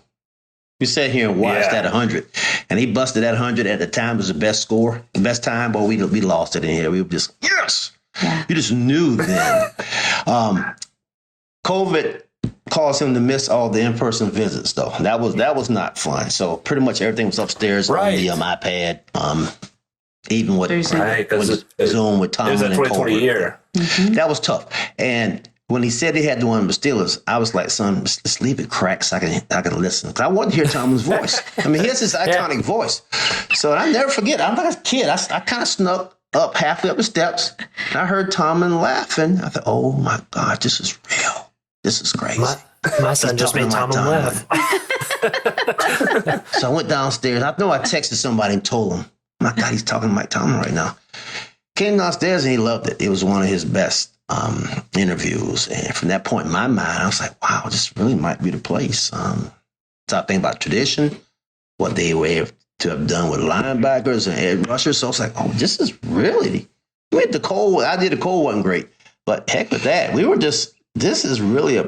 We sat here and watched that 100, and he busted that 100 at the time. It was the best score, the best time, but we lost it in here. We were just, yes! Yeah. You just knew then. COVID caused him to miss all the in-person visits, though. That was not fun. So pretty much everything was upstairs on the iPad, even with Zoom with Tom. It was a 2020 year. Mm-hmm. That was tough. And when he said he had the one with the Steelers, I was like, son, let's leave it cracked so I can listen. Because I wanted to hear Tomlin's voice. I mean, he has this iconic voice. So I never forget. I'm like a kid. I kind of snuck up halfway up the steps. And I heard Tomlin laughing. I thought, oh, my God, this is real. This is crazy. My son just made Tomlin laugh. So I went downstairs. I know I texted somebody and told him, my God, he's talking to Mike Tomlin right now. Came downstairs and he loved it. It was one of his best interviews. And from that point in my mind, I was like, wow, this really might be the place. So I think about tradition, what they were able to have done with linebackers and edge rushers. So I was like, oh, this is really, I did the Cole wasn't great, but heck with that. We were just, this is really a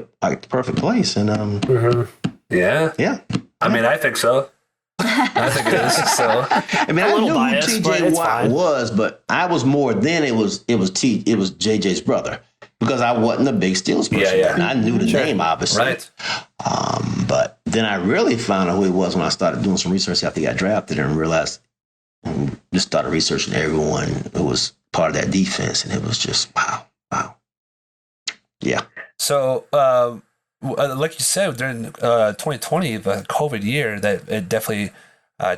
perfect place. And yeah. I mean, I think so. I think it is. So I mean, I knew biased, who TJ Watt was, but I was more then. It was JJ's brother because I wasn't a big Steelers person, and I knew the name obviously. Right. But then I really found out who he was when I started doing some research after he got drafted and realized, just started researching everyone who was part of that defense, and it was just wow. Yeah. So. Like you said, during 2020, the COVID year, that it definitely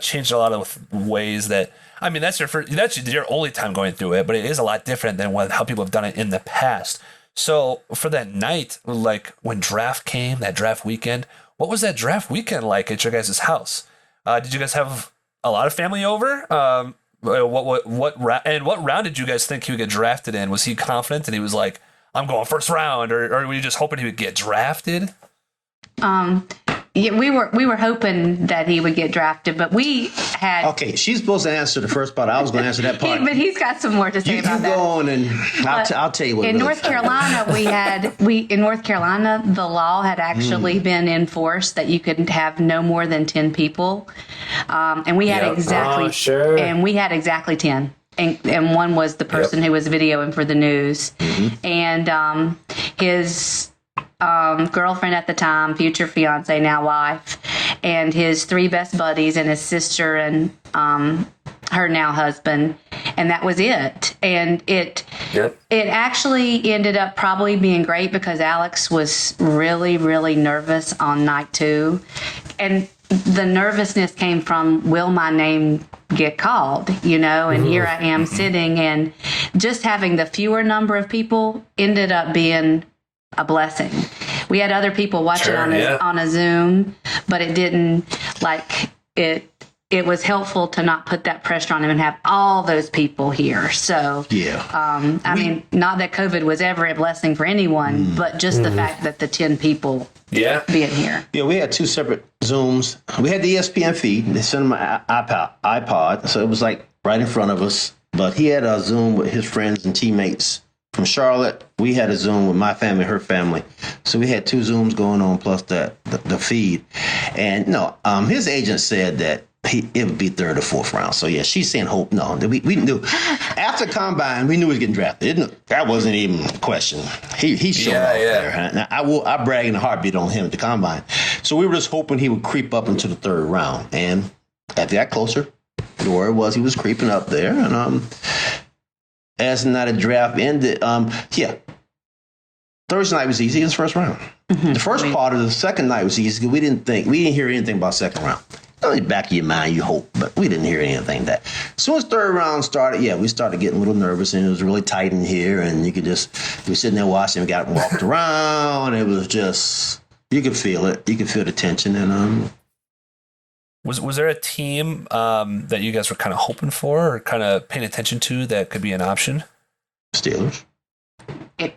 changed a lot of ways that, I mean, that's your only time going through it, but it is a lot different than how people have done it in the past. So for that night, like when draft came, that draft weekend, what was that draft weekend like at your guys' house? Did you guys have a lot of family over? What round did you guys think he would get drafted in? Was he confident and he was like, I'm going first round, or were you just hoping he would get drafted? Yeah, we were hoping that he would get drafted, but we had. Okay, she's supposed to answer the first part. I was going to answer that part. But he's got some more to say about that. You go on, and I'll tell you what. In North Carolina, in North Carolina, the law had actually been enforced that you could have no more than 10 people, and we had exactly 10. And one was the person who was videoing for the news. Mm-hmm. And his girlfriend at the time, future fiance, now wife, and his 3 best buddies and his sister and her now husband. And that was it. And it actually ended up probably being great because Alex was really, really nervous on night 2. And the nervousness came from, will my name get called, and here I am sitting, and just having the fewer number of people ended up being a blessing. We had other people watching on a Zoom, but it didn't it was helpful to not put that pressure on him and have all those people here. So, I mean, not that COVID was ever a blessing for anyone, but just the fact that the 10 people being here. Yeah, we had 2 separate Zooms. We had the ESPN feed. They sent him an iPod, so it was like right in front of us. But he had a Zoom with his friends and teammates from Charlotte. We had a Zoom with my family, her family. So we had 2 Zooms going on plus the feed. And his agent said that it would be 3rd or 4th round. So yeah, she's saying hope. No, we knew after combine we knew he was getting drafted. That wasn't even a question. He showed off there. Now, I brag in a heartbeat on him at the combine. So we were just hoping he would creep up into the 3rd round. And as they got closer, the word was he was creeping up there. And as the night of draft ended, Thursday night was easy. It was 1st round. The first part of the second night was easy because we didn't hear anything about 2nd round. In the back of your mind, you hope, but we didn't hear anything that. As soon as 3rd round started, we started getting a little nervous, and it was really tight in here, and you were sitting there watching, we got walked around, it was just, you could feel it. You could feel the tension, and Was there a team that you guys were kind of hoping for or kind of paying attention to that could be an option? Steelers.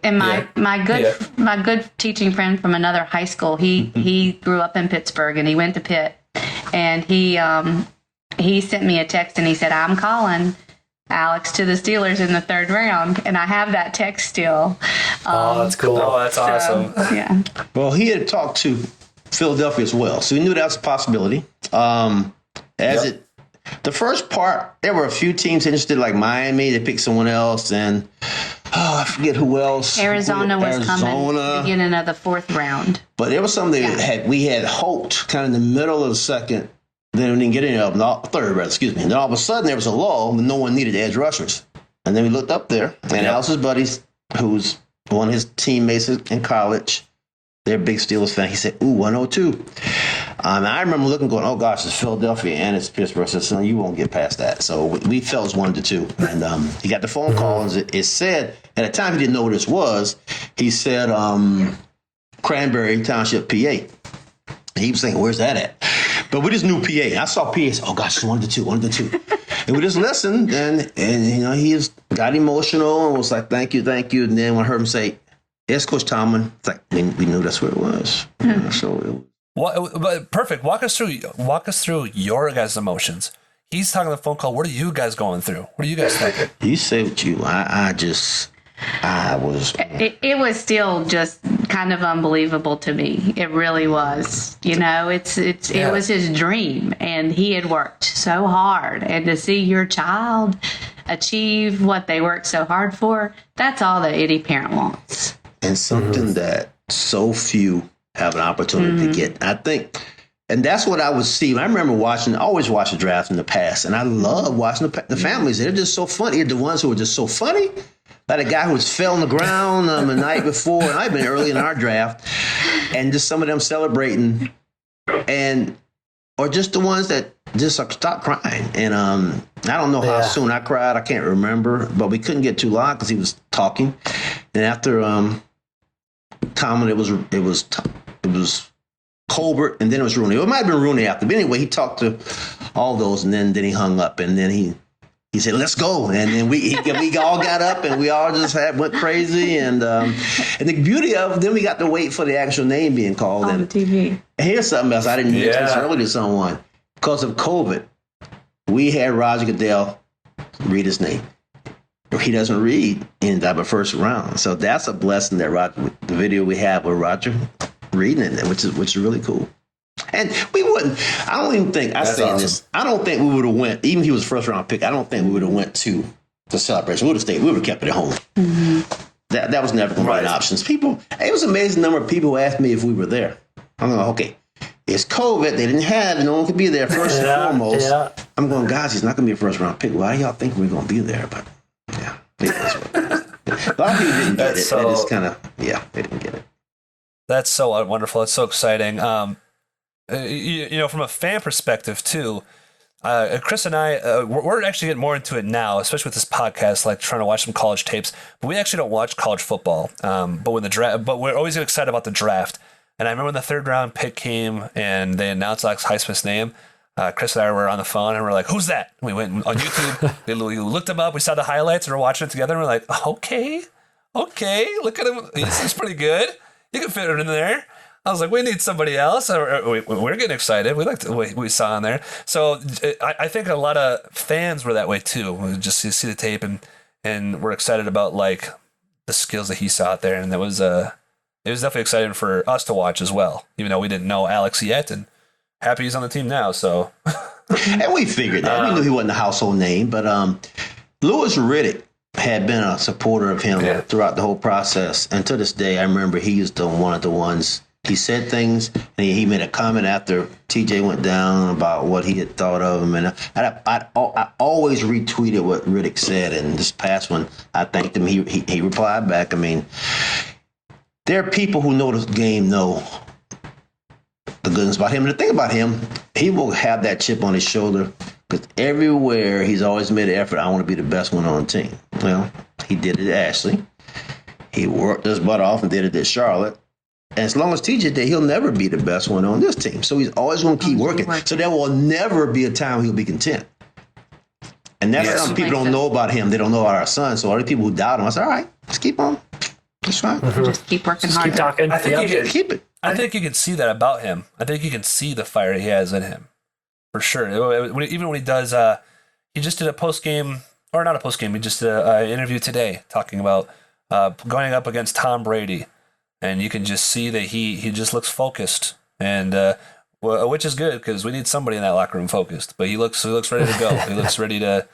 And my good teaching friend from another high school, he grew up in Pittsburgh, and he went to Pitt. And he sent me a text, and he said, I'm calling Alex to the Steelers in the 3rd round. And I have that text still. That's cool. Oh, that's awesome. Yeah. Well, he had talked to Philadelphia as well. So we knew that was a possibility. The first part, there were a few teams interested, like Miami. They picked someone else. And I forget who else. Arizona was coming beginning of the 4th round. But there was something that we had hoped kind of in the middle of the 2nd. Then we didn't get any of them. 3rd, excuse me. And then all of a sudden there was a lull and no one needed edge rushers. And then we looked up there, and Alice's buddies, who's one of his teammates in college, they're a big Steelers fan. He said, 102. And I remember looking, going, oh gosh, it's Philadelphia and it's Pittsburgh. I said, son, you won't get past that. So we felt it was 1-2. And he got the phone call, and it said, at the time he didn't know what this was. He said, Cranberry Township, PA. And he was thinking, where's that at? But we just knew PA. I saw PA. I said, oh gosh, it's 1-2. And we just listened, and he just got emotional and was like, thank you. And then when I heard him say, yes, Coach Tomlin, it's like we knew that's what it was. So it was. But perfect. Walk us through your guys' emotions. He's talking on the phone call. What are you guys going through? What are you guys thinking? You say what you. I was. It was still just kind of unbelievable to me. It really was. It was his dream, and he had worked so hard. And to see your child achieve what they worked so hard for, that's all that any parent wants. And something that so few have an opportunity to get. I think, and that's what I would see. I remember always watching drafts in the past, and I love watching the families. They're just so funny. The ones who are just so funny. Like a guy who fell on the ground the night before, and I've been early in our draft, and just some of them celebrating, or just the ones that just stop crying. And I don't know how soon I cried. I can't remember, but we couldn't get too loud because he was talking. And after Tomlin, it was Colbert, and then it was Rooney. It might have been Rooney after. But anyway, he talked to all those, and then he hung up, and then he said, let's go. And then we all got up, and we all just went crazy. And the beauty of then we got to wait for the actual name being called. On the TV. And here's something else. I didn't mention this earlier to someone. Because of COVID, we had Roger Goodell read his name. He doesn't read in the first round. So that's a blessing that the video we have with Roger reading it, which is really cool. And we wouldn't. I don't even think I say this. I don't think we would have went. Even if he was a first round pick, I don't think we would have went to the celebration. We would have stayed. We would have kept it at home. Mm-hmm. That was never the right options. People. It was an amazing number of people who asked me if we were there. I'm going, okay, it's COVID. They didn't have it. No one could be there first and foremost. Yeah. I'm going, guys, he's not going to be a first round pick. Why do y'all think we're going to be there? But yeah, that's what it is. A lot of people didn't get it. That is kind of they didn't get it. That's so wonderful. It's so exciting. from a fan perspective too. Chris and I, we're actually getting more into it now, especially with this podcast, like trying to watch some college tapes. But we actually don't watch college football. But we're always excited about the draft. And I remember when the 3rd round pick came and they announced Alex Highsmith's name. Chris and I were on the phone and we're like, "Who's that?" We went on YouTube. we looked him up. We saw the highlights and we're watching it together. And we're like, "Okay, look at him. He's pretty good. You can fit it in there." I was like, "We need somebody else." We're getting excited. We liked what we saw on there. So I think a lot of fans were that way too. We just see the tape and we're excited about like the skills that he saw out there. And it was definitely exciting for us to watch as well, even though we didn't know Alex yet. And happy he's on the team now. So, and we figured that. We knew he wasn't a household name, but Louis Riddick had been a supporter of him throughout the whole process. And to this day, I remember he used to one of the ones. He said things, and he made a comment after TJ went down about what he had thought of him. And I always retweeted what Riddick said. And this past one, I thanked him. He replied back. I mean, there are people who know the game know the goodness about him. And the thing about him, he will have that chip on his shoulder because everywhere he's always made an effort. I want to be the best one on the team. Well, he did it at Ashley. He worked his butt off and did it at Charlotte. And as long as TJ did, he'll never be the best one on this team. So he's always going to keep working. So there will never be a time he'll be content. And that's something people don't know about him. They don't know about our son. So all the people who doubt him, I said, all right, let's keep on. That's fine. Just keep working hard. Keep talking. I think keep it. I think you can see that about him. I think you can see the fire he has in him, for sure. Even when he does, he just did a post game, or not a post game. He just did an interview today talking about going up against Tom Brady, and you can just see that he just looks focused, and which is good because we need somebody in that locker room focused. But he looks ready to go. He looks ready to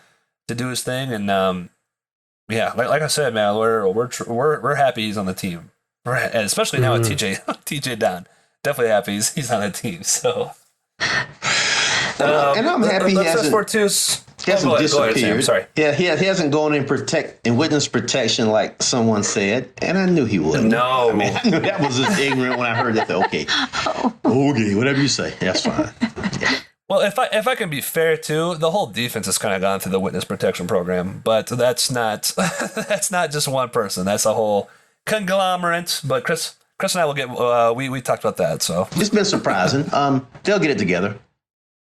do his thing, and yeah, like I said, man, we're happy he's on the team. And especially now with TJ down. Definitely happy he's on the team. So, and I'm happy he hasn't disappeared. Sorry. Yeah, he hasn't gone in witness protection like someone said, and I knew he would. No, I mean, I knew that was just ignorant when I heard that. Okay, whatever you say, that's fine. Yeah. Well, if I can be fair too, the whole defense has kind of gone through the witness protection program, but that's not just one person. That's a whole conglomerate. But Chris and I will get we talked about that. So it's been surprising. They'll get it together.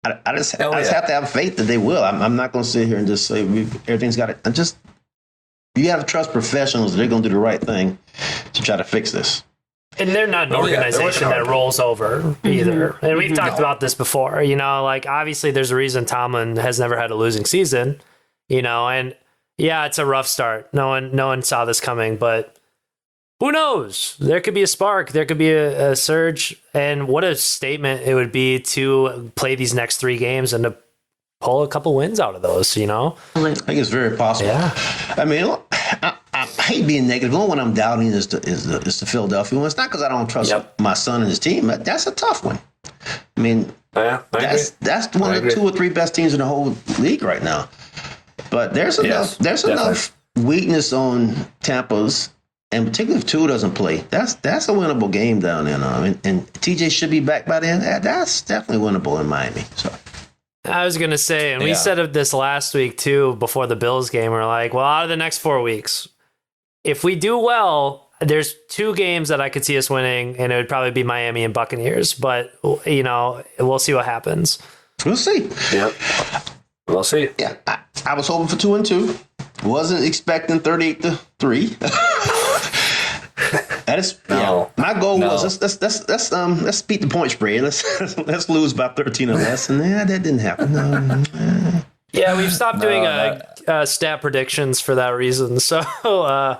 I just have to have faith that they will. I'm not going to sit here and just say everything's got it. You have to trust professionals. They're going to do the right thing to try to fix this. And they're not an organization that rolls over either. And we've talked about this before. Like obviously there's a reason Tomlin has never had a losing season. And yeah, it's a rough start. No one saw this coming, but who knows? There could be a spark. There could be a surge. And what a statement it would be to play these next 3 games and to pull a couple wins out of those, I think it's very possible. Yeah. I mean, I hate being negative. The only one I'm doubting is the Philadelphia one. It's not because I don't trust my son and his team. That's a tough one. I mean, that's one of the 2 or 3 best teams in the whole league right now. But there's enough weakness on Tampa's. And particularly if Tua doesn't play, that's a winnable game down there now. And TJ should be back by then. That's definitely winnable in Miami. So I was going to say, and we said this last week too, before the Bills game, we're like, well, out of the next 4 weeks, if we do well, there's 2 games that I could see us winning, and it would probably be Miami and Buccaneers. But, we'll see what happens. We'll see. Yep. We'll see. Yeah. I was hoping for 2-2. Wasn't expecting 38-3. That is my goal was let's beat the point spread. Let's lose by 13 or less, and that didn't happen. Yeah, we've stopped doing stat predictions for that reason. So, I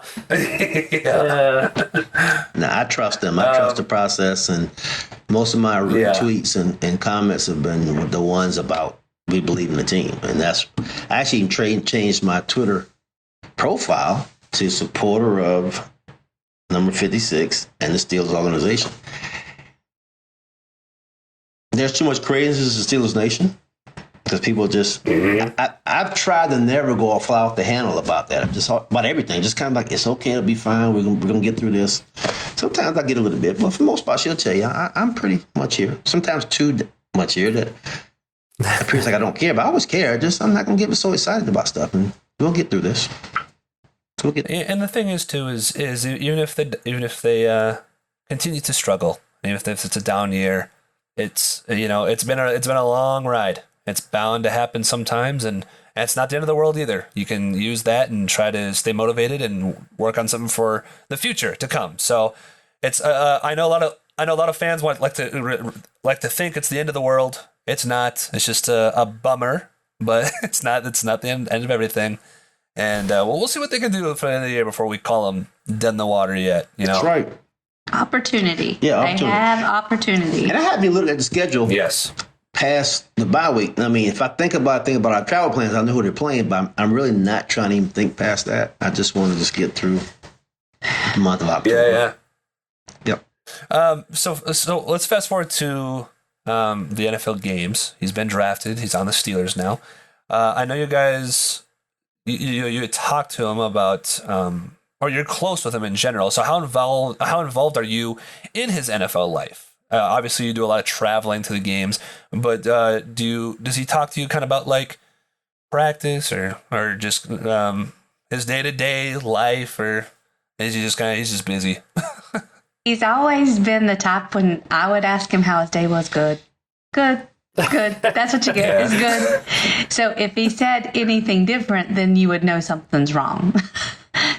trust them. I trust the process, and most of my retweets and comments have been the ones about we believe in the team, and I actually changed my Twitter profile to supporter of number 56 and the Steelers organization. There's too much craziness in the Steelers nation. Because people just, I've tried to never go fly off the handle about that. Just about everything. Just kind of like, it's okay, it'll be fine. We're gonna get through this. Sometimes I get a little bit, but for the most part, she'll tell you, I'm pretty much here. Sometimes too much here that it appears like I don't care, but I always care. I'm not gonna get so excited about stuff, and we'll get through this. So and the thing is too is even if they continue to struggle, even if it's a down year, it's been a long ride. It's bound to happen sometimes, and it's not the end of the world either. You can use that and try to stay motivated and work on something for the future to come. So it's I know a lot of fans like to think it's the end of the world. It's not. It's just a bummer, but it's not the end of everything. And we'll see what they can do for the end of the year before we call them dead in the water yet. That's right. Opportunity. Yeah, they have opportunity. And I had me look at the schedule. Yes. Past the bye week. I mean, if I think about our travel plans, I know who they're playing, but I'm really not trying to even think past that. I just want to just get through the month of October. Yeah. Yep. So let's fast forward to the NFL games. He's been drafted. He's on the Steelers now. I know you guys. You had talked to him about, or you're close with him in general. So how involved are you in his NFL life? Obviously, you do a lot of traveling to the games, but does he talk to you kind of about like practice or just his day-to-day life, or is he just he's just busy? He's always been the type when I would ask him how his day was. Good. That's what you get. Yeah. It's good. So if he said anything different, then you would know something's wrong.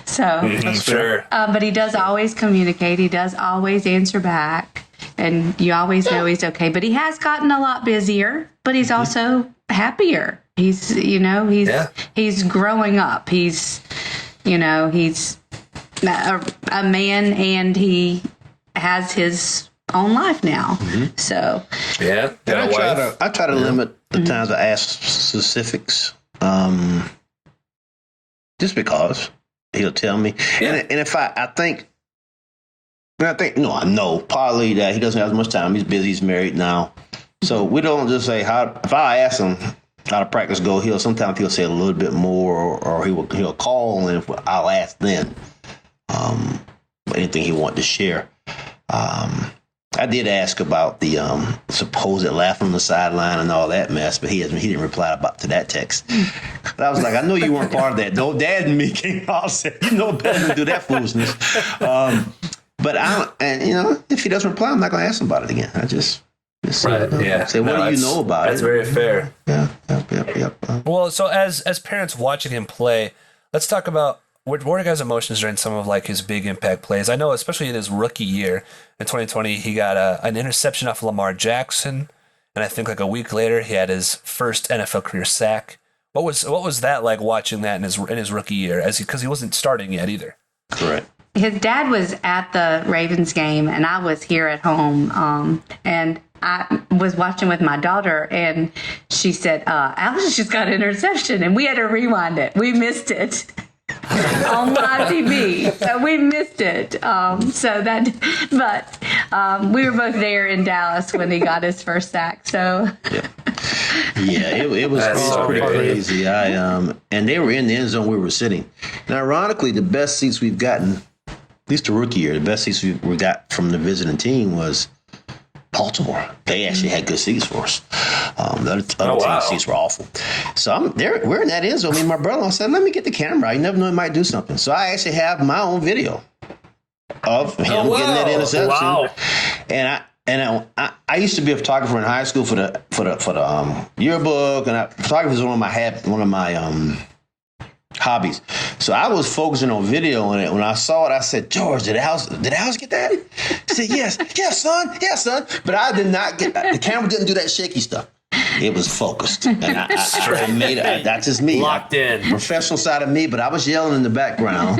So sure. But he does always communicate. He does always answer back. And you always know he's okay. But he has gotten a lot busier, but he's also happier. He's growing up. He's a man, and he has his own life now. Mm-hmm. So yeah. I try to limit the times I ask specifics, just because he'll tell me. Yeah. And if I know partly that he doesn't have as much time. He's busy. He's married now. So we don't just say if I ask him how the practice go, sometimes he'll say a little bit more, or he'll call, and I'll ask then anything he wanted to share. I did ask about the supposed laughing on the sideline and all that mess, but he didn't reply to that text. But I was like, I know you weren't part of that. Though Dad and me came out and said, you know better than do that foolishness. But if he doesn't reply, I'm not going to ask him about it again. I just say, what do you know about it? That's very fair. Yeah. Yep. Well, so as parents watching him play, let's talk about what were your guys' emotions during some of like his big impact plays. I know, especially in his rookie year in 2020, he got an interception off Lamar Jackson, and I think like a week later he had his first NFL career sack. What was that like watching that in his rookie year, because he wasn't starting yet either? Correct. His dad was at the Ravens game, and I was here at home, and I was watching with my daughter, and she said, Alex just got an interception, and we had to rewind it. We missed it on live TV, so we missed it. We were both there in Dallas when he got his first sack, so... It was pretty crazy. And they were in the end zone where we were sitting. And ironically, the best seats we've gotten, at least the rookie year, the best seats we got from the visiting team was Baltimore. They actually had good seats for us. The other team seats were awful. So we're in that end zone. Me and my brother-in-law said, let me get the camera. You never know, it might do something. So I actually have my own video of him getting that interception. Wow. And I used to be a photographer in high school for the yearbook, and photography was one of my hobbies. So I was focusing on video on it. When I saw it, I said, George, did Alex get that? He said, yes, son. But I did not get the camera didn't do that shaky stuff. It was focused. And I made it. That's just me. Locked in. Professional side of me, but I was yelling in the background.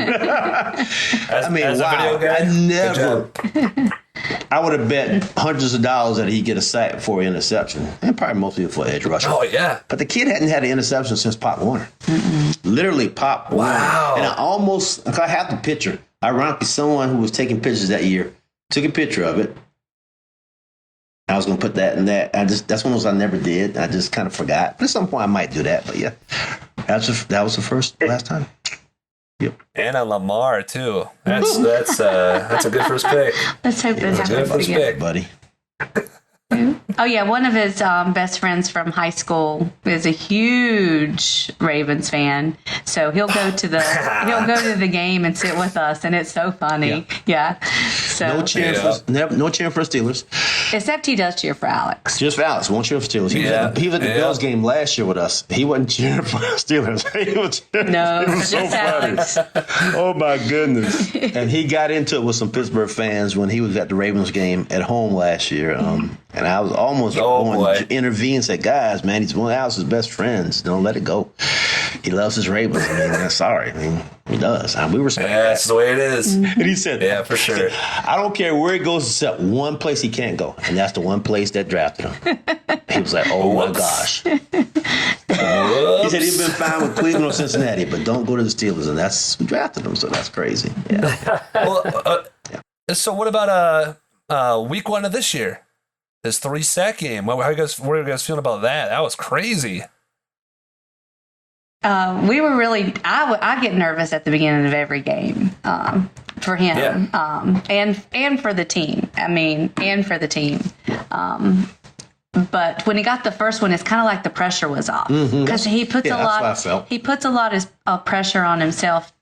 I would have bet hundreds of dollars that he'd get a sack for an interception, and probably mostly for edge rusher. Oh, yeah. But the kid hadn't had an interception since Pop Warner. Literally Pop Warner. And I have the picture. Ironically, someone who was taking pictures that year took a picture of it, I was going to put that in that. That's one of those I never did. I just kind of forgot. But at some point I might do that. But yeah, that was the last time. Yep. And on Lamar too. That's a good first pick. Let's hope this That's a good happens first again. pick, Buddy. Oh yeah, one of his best friends from high school is a huge Ravens fan, so he'll go to the game and sit with us, and it's so funny. Yeah. So No cheering for Steelers. except he does cheer for Alex. Just for Alex. Won't cheer for Steelers. He was at the Bills game last year with us. He wasn't cheering for Steelers. He was cheering. No, It was just Alex. Oh my goodness! And he got into it with some Pittsburgh fans when he was at the Ravens game at home last year. And I was almost going to intervene and say, guys, man, he's one of Alex's best friends. Don't let it go. He loves his Ravens. I mean, I'm sorry. I mean, he does. We respect that. That's the way it is. And he said, Yeah, for sure. I don't care where he goes except one place he can't go. And that's the one place that drafted him. He was like, oh my gosh. He said he'd been fine with Cleveland or Cincinnati, but don't go to the Steelers. And that's who drafted him. So that's crazy. Yeah. Well, so what about week 1 of this year? This 3-sack game. What are you guys feeling about that? That was crazy. We were really. I get nervous at the beginning of every game for him, and for the team. I mean, and for the team. But when he got the first one, it's kind of like the pressure was off because he puts a lot. That's what I felt. He puts a lot of pressure on himself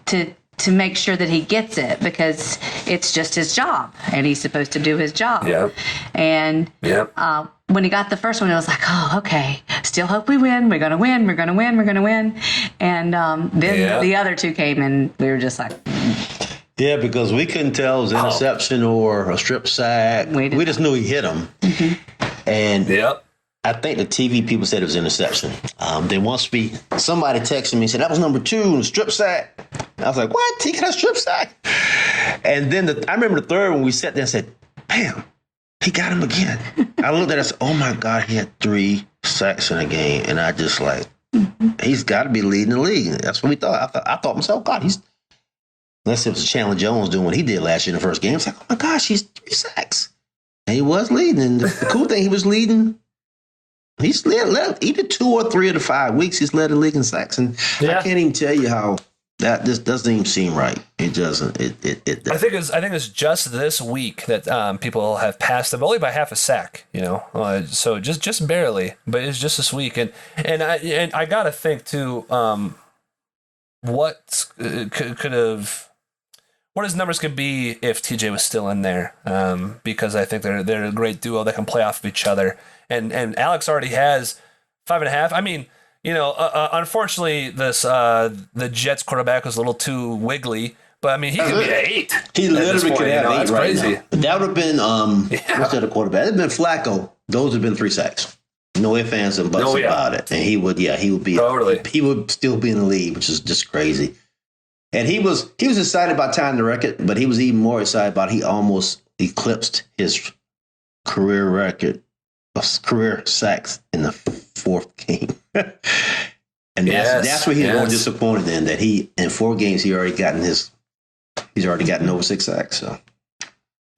to make sure that he gets it because it's just his job and he's supposed to do his job. Yep. And when he got the first one, it was like, oh, okay, still hope we win. We're going to win. We're going to win. We're going to win. And then the other two came and we were just like. Yeah, because we couldn't tell it was interception or a strip sack. We just knew he hit him. And I think the TV people said it was interception. Then once somebody texted me and said, that was number 2 and a strip sack. I was like, what? He got a strip sack? And then I remember the third one we sat there and said, bam, he got him again. I looked at it and said, oh my God, he had 3 sacks in a game. And I just like, he's got to be leading the league. That's what we thought. I thought myself, God, unless it was Chandler Jones doing what he did last year in the first game. It's like, oh my gosh, he's 3 sacks. And he was leading. And the cool thing, he was leading. He's led either 2 or 3 of the 5 weeks. He's led the league in sacks. And I can't even tell you how that just doesn't even seem right. It doesn't. I think it's just this week that people have passed him only by half a sack. So just barely, but it's just this week. And I gotta think too. What could have. What his numbers could be if TJ was still in there, because I think they're a great duo that can play off of each other. And Alex already has 5.5. I mean, unfortunately, the Jets quarterback was a little too wiggly, but I mean, he could be an 8. He literally could have 8 That's right crazy. now. That would have been what's the other quarterback? It'd been Flacco. Those have been 3 sacks. No ifs, ands, and buts about it. And he would be totally. He would still be in the league, which is just crazy. And he was excited about tying the record, but he was even more excited about he almost eclipsed his career record of career sacks in the 4th game. And that's where he's more disappointed in, that in 4 games he's already gotten over 6 sacks. So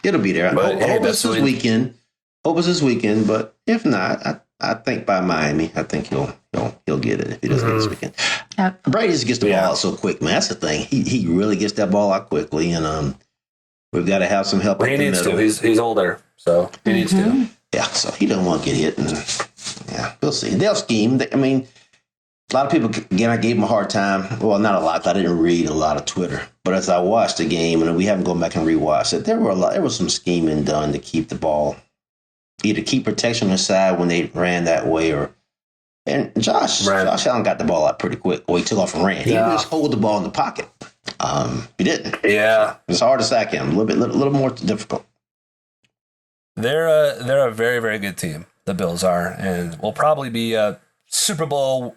it'll be there. I hope it's this weekend. But if not, I think by Miami, I think he'll get it if he doesn't get this weekend. Brady just gets the ball out so quick, man. That's the thing. He really gets that ball out quickly, and we've got to have some help. He needs to. He's older, so he needs to. Yeah, so he doesn't want to get hit. And we'll see. They'll scheme. A lot of people, again, I gave him a hard time. Well, not a lot. I didn't read a lot of Twitter. But as I watched the game, and we haven't gone back and rewatched it, there was some scheming done to keep the ball, either keep protection on the side when they ran that way, and Josh Allen got the ball out pretty quick. Or he took off and ran. He didn't just hold the ball in the pocket. He didn't. Yeah. It's hard to sack him. A little more difficult. They're a very, very good team. The Bills are, and will probably be a Super Bowl.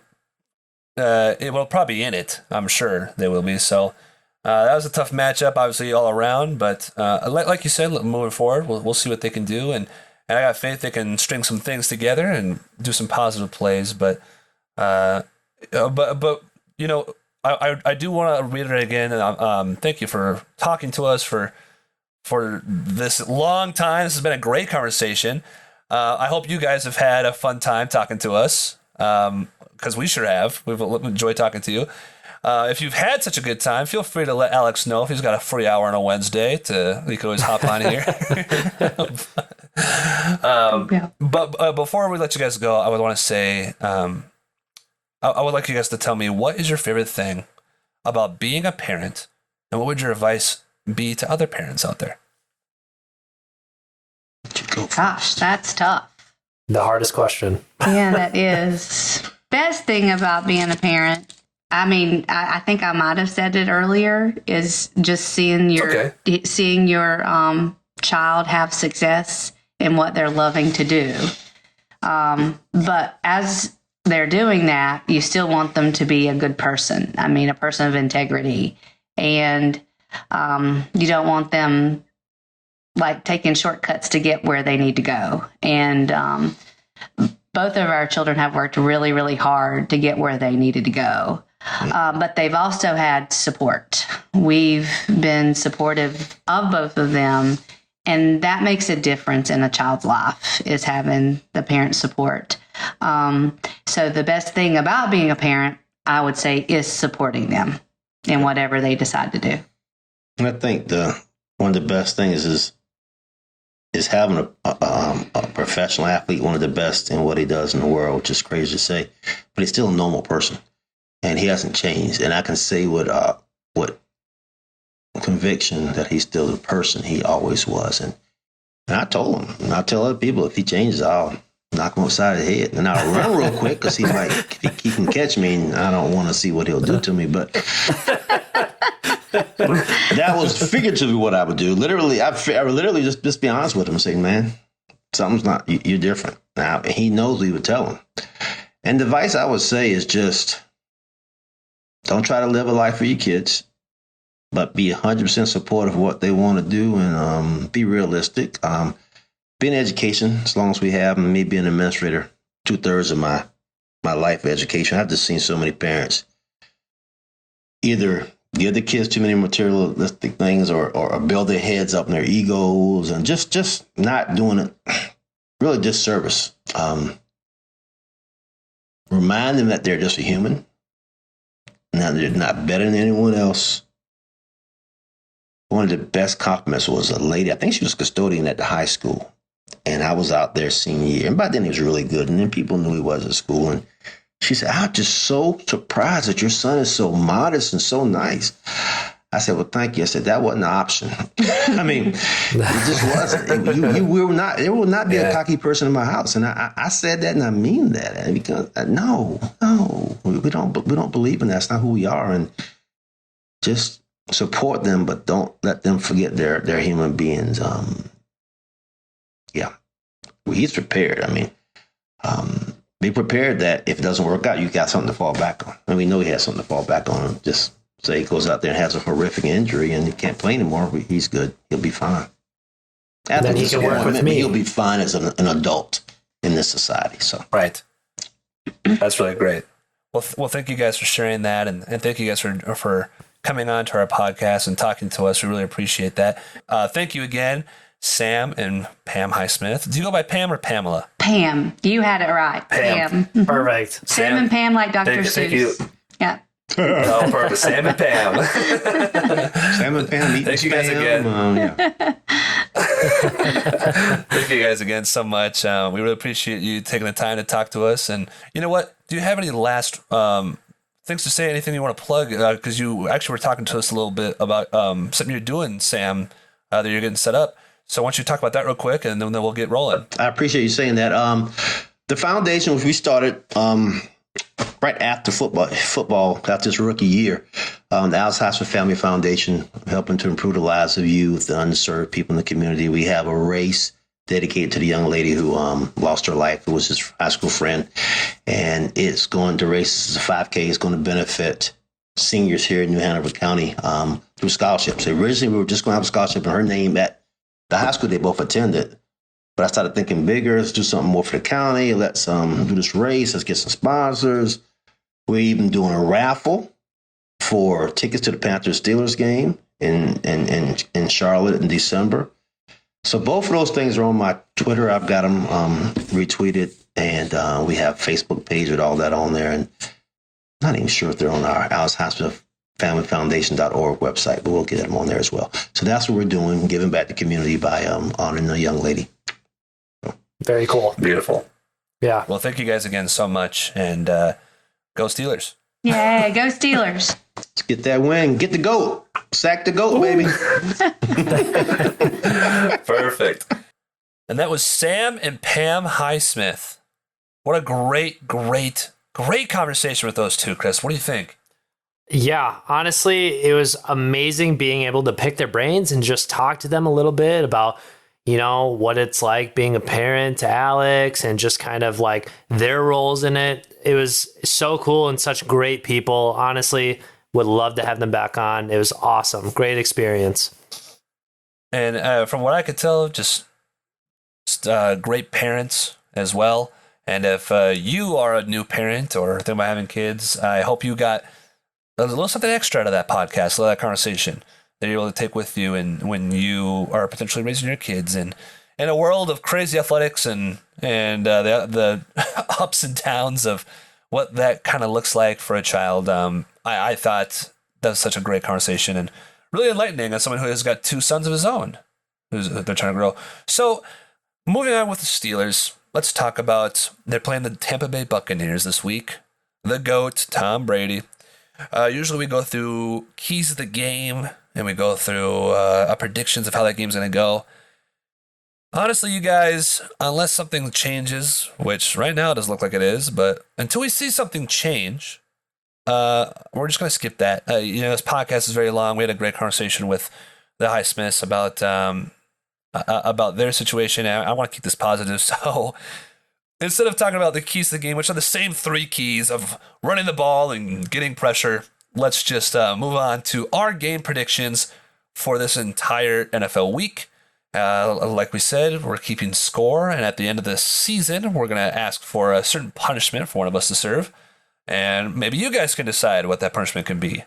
It will probably be in it. I'm sure they will be. So that was a tough matchup, obviously all around. But like you said, moving forward, we'll see what they can do, and I got faith they can string some things together and do some positive plays. But I do want to reiterate again. Thank you for talking to us, for for this long time. This has been a great conversation. I hope you guys have had a fun time talking to us, because we sure have. We've enjoyed talking to you. If you've had such a good time, feel free to let Alex know if he's got a free hour on a Wednesday. He could always hop on here. But before we let you guys go, I would want to say, I would like you guys to tell me, what is your favorite thing about being a parent, and what would your advice be to other parents out there? Gosh, that's tough. The hardest question. Yeah, that is. Best thing about being a parent, I mean, I think I might have said it earlier, is just seeing your child have success in what they're loving to do. But as they're doing that, you still want them to be a good person. I mean, a person of integrity. And you don't want them like taking shortcuts to get where they need to go. And both of our children have worked really, really hard to get where they needed to go. But they've also had support. We've been supportive of both of them. And that makes a difference in a child's life, is having the parent support. So the best thing about being a parent, I would say, is supporting them in whatever they decide to do. And I think one of the best things is having a professional athlete, one of the best in what he does in the world, which is crazy to say, but he's still a normal person, and he hasn't changed. And I can say with conviction that he's still the person he always was. And I told him, and I tell other people, if he changes, I'll knock him upside the head, and I'll run real quick because he can catch me, and I don't want to see what he'll do to me. But that was figuratively what I would do. Literally, I would literally just be honest with him and say, man, something's not, you're different. Now, he knows we would tell him. And the advice I would say is just don't try to live a life for your kids, but be 100% supportive of what they want to do, and be realistic. Be in education as long as we have, and me being an administrator, 2/3 of my life of education. I've just seen so many parents either give the kids too many materialistic things, or build their heads up in their egos, and just not doing it really disservice. Remind them that they're just a human, and that they're not better than anyone else. One of the best compliments was a lady, I think she was a custodian at the high school, and I was out there senior year, and by then he was really good, and then people knew he was at school, and she said, I'm just so surprised that your son is so modest and so nice. I said, well, thank you. I said, that wasn't an option. I mean, it just wasn't. You will not, there will not be a cocky person in my house. And I said that, and I mean that, because no, we don't believe in that. That's not who we are. And just support them, but don't let them forget they're human beings. He's prepared. I mean, be prepared that if it doesn't work out, you got something to fall back on. And we know he has something to fall back on. Just say he goes out there and has a horrific injury and he can't play anymore. He's good. He'll be fine. Then he can work with me. He'll be fine as an adult in this society. So right. That's really great. Well, thank you guys for sharing that, and thank you guys for coming on to our podcast and talking to us. We really appreciate that. Thank you again, Sam and Pam Highsmith. Do you go by Pam or Pamela? Pam. You had it right. Pam. Perfect. Sam and Pam, like Dr. Seuss. Thank you. Yeah. Oh, perfect. Sam and Pam. Sam and Pam. Thank you guys again. Thank you guys again so much. We really appreciate you taking the time to talk to us. And you know what? Do you have any last things to say? Anything you want to plug? Because you actually were talking to us a little bit about something you're doing, Sam, that you're getting set up. So why don't you talk about that real quick, and then we'll get rolling. I appreciate you saying that. The foundation, which we started right after football after his rookie year, the Alex Highsmith Family Foundation, helping to improve the lives of youth, the underserved people in the community. We have a race dedicated to the young lady who lost her life, who was his high school friend. And it's going to race. It's a 5K. It's going to benefit seniors here in New Hanover County through scholarships. Originally, we were just going to have a scholarship in her name at the high school they both attended. But I started thinking bigger. Let's do something more for the county. Let's do this race. Let's get some sponsors. We're even doing a raffle for tickets to the Panthers-Steelers game. in Charlotte in December. So both of those things are on my Twitter. I've got them retweeted, and we have Facebook page with all that on there. And I'm not even sure if they're on our Alex Highsmith familyfoundation.org website, but we'll get them on there as well. So that's what we're doing, giving back to the community by honoring a young lady. Very cool. Beautiful. Yeah. Well, thank you guys again so much, and go Steelers. Yay, go Steelers. Let's get that win. Get the goat. Sack the goat, baby. Perfect. And that was Sam and Pam Highsmith. What a great conversation with those two, Chris. What do you think? Yeah, honestly, it was amazing being able to pick their brains and just talk to them a little bit about, what it's like being a parent to Alex and just kind of like their roles in it. It was so cool and such great people. Honestly, would love to have them back on. It was awesome. Great experience. And from what I could tell, just great parents as well. And if you are a new parent or think about having kids, I hope you got a little something extra out of that podcast, a little of that conversation that you're able to take with you, and when you are potentially raising your kids in a world of crazy athletics and the ups and downs of what that kind of looks like for a child. I thought that was such a great conversation and really enlightening as someone who has got two sons of his own who's they're trying to grow. So moving on with the Steelers, let's talk about they're playing the Tampa Bay Buccaneers this week. The GOAT, Tom Brady. Usually we go through keys of the game and we go through predictions of how that game's going to go. Honestly, you guys, unless something changes, which right now it doesn't look like it is, but until we see something change, we're just going to skip that. This podcast is very long. We had a great conversation with the Highsmiths about their situation. I want to keep this positive. So instead of talking about the keys to the game, which are the same three keys of running the ball and getting pressure, let's just move on to our game predictions for this entire NFL week. Like we said, we're keeping score, and at the end of this season, we're going to ask for a certain punishment for one of us to serve, and maybe you guys can decide what that punishment can be.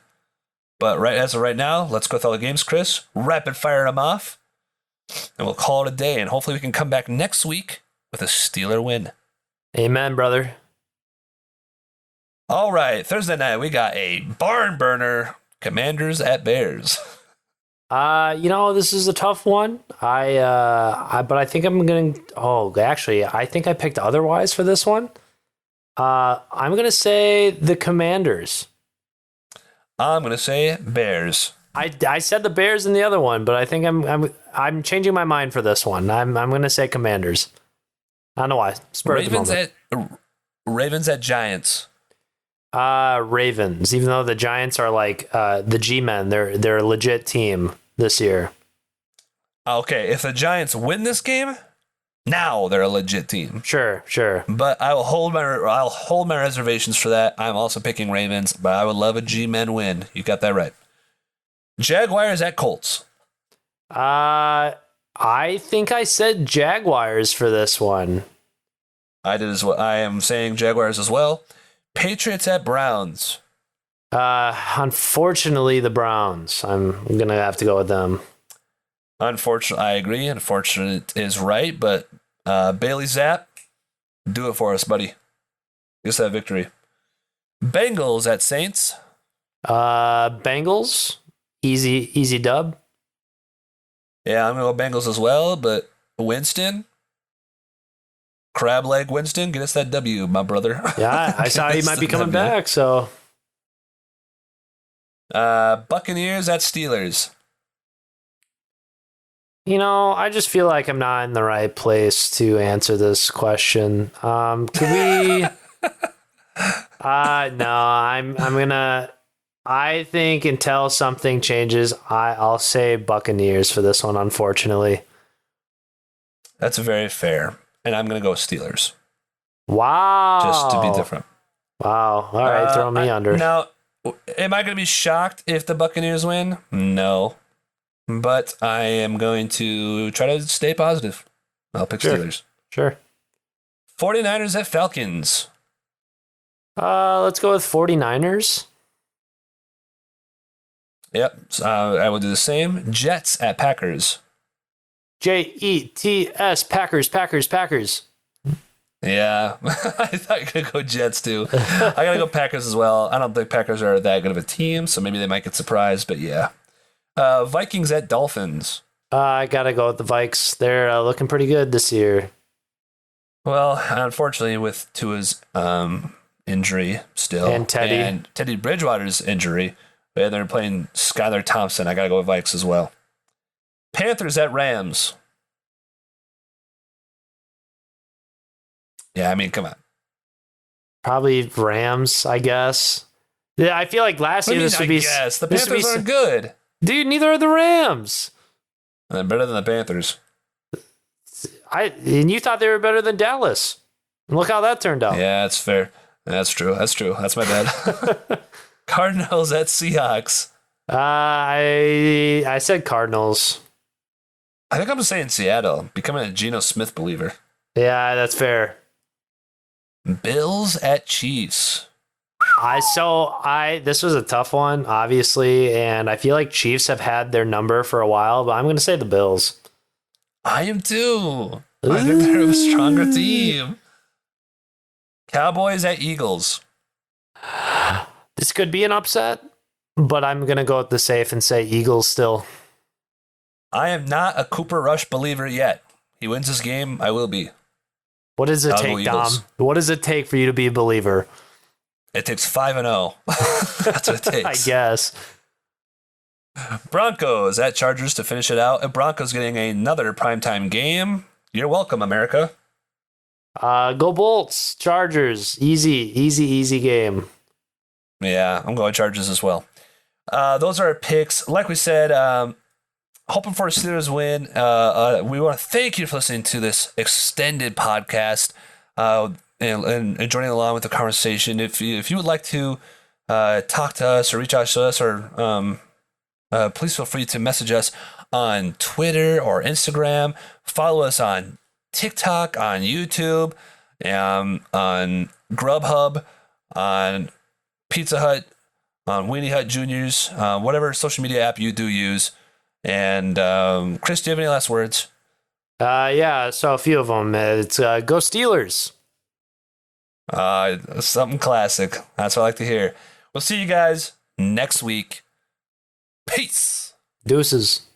But as of right now, let's go through all the games, Chris. Rapid fire them off, and we'll call it a day, and hopefully we can come back next week with a Steeler win. Amen, brother. All right, Thursday night, we got a barn burner, Commanders at Bears. This is a tough one. But I think I'm going to, I think I picked otherwise for this one. I'm going to say the Commanders. I'm going to say Bears. I said the Bears in the other one, but I think I'm changing my mind for this one. I'm going to say Commanders. I don't know why. Ravens at Giants. Ravens, even though the Giants are like the G-men, they're a legit team this year. Okay, if the Giants win this game, now they're a legit team. Sure. But I'll hold my reservations for that. I'm also picking Ravens, but I would love a G-men win. You got that right. Jaguars at Colts. I think I said Jaguars for this one. I did as well. I am saying Jaguars as well. Patriots at Browns. Unfortunately, the Browns. I'm gonna have to go with them. Unfortunately, I agree. Unfortunate is right, but Bailey Zapp, do it for us, buddy. Give us that victory. Bengals at Saints. Bengals, easy dub. Yeah, I'm gonna go Bengals as well, but Winston. Crab leg Winston, get us that W, my brother. Yeah, I saw he might be coming back, so. Buccaneers at Steelers. I just feel like I'm not in the right place to answer this question. Could we? No, I'm gonna. I think until something changes, I'll say Buccaneers for this one. Unfortunately, that's very fair. And I'm going to go Steelers. Wow. Just to be different. Wow. All right, throw me under. Now, am I going to be shocked if the Buccaneers win? No. But I am going to try to stay positive. I'll pick Steelers. Sure. 49ers at Falcons. Let's go with 49ers. Yep. I will do the same. Jets at Packers. Jets, Packers. Yeah, I thought you were going to go Jets too. I got to go Packers as well. I don't think Packers are that good of a team, so maybe they might get surprised, but yeah. Vikings at Dolphins. I got to go with the Vikes. They're looking pretty good this year. Well, unfortunately, with Tua's injury still. And Teddy. And Teddy Bridgewater's injury. And they're playing Skylar Thompson. I got to go with Vikes as well. Panthers at Rams. Yeah, I mean, come on. Probably Rams, I guess. Yeah, I feel like last year this would be. Yes, the Panthers aren't good. Dude, neither are the Rams. They're better than the Panthers. And you thought they were better than Dallas. And look how that turned out. Yeah, that's fair. That's true. That's my bad. Cardinals at Seahawks. I said Cardinals. I think I'm saying Seattle. Becoming a Geno Smith believer. Yeah, that's fair. Bills at Chiefs. This was a tough one, obviously, and I feel like Chiefs have had their number for a while, but I'm going to say the Bills. I am too. I think they're a stronger team. Cowboys at Eagles. This could be an upset, but I'm going to go with the safe and say Eagles still. I am not a Cooper Rush believer yet. He wins this game, I will be. What does it I'll take, go Dom? Eagles. What does it take for you to be a believer? It takes 5-0. That's what it takes. I guess. Broncos at Chargers to finish it out. And Broncos getting another primetime game. You're welcome, America. Go Bolts. Chargers. Easy game. Yeah, I'm going Chargers as well. Those are our picks. Like we said, hoping for a Steelers win. We want to thank you for listening to this extended podcast and joining along with the conversation. If you would like to talk to us or reach out to us, or please feel free to message us on Twitter or Instagram. Follow us on TikTok, on YouTube, on Grubhub, on Pizza Hut, on Weenie Hut Juniors, whatever social media app you do use. And Chris, do you have any last words? Yeah, so a few of them. It's Go Steelers. Something classic. That's what I like to hear. We'll see you guys next week. Peace. Deuces.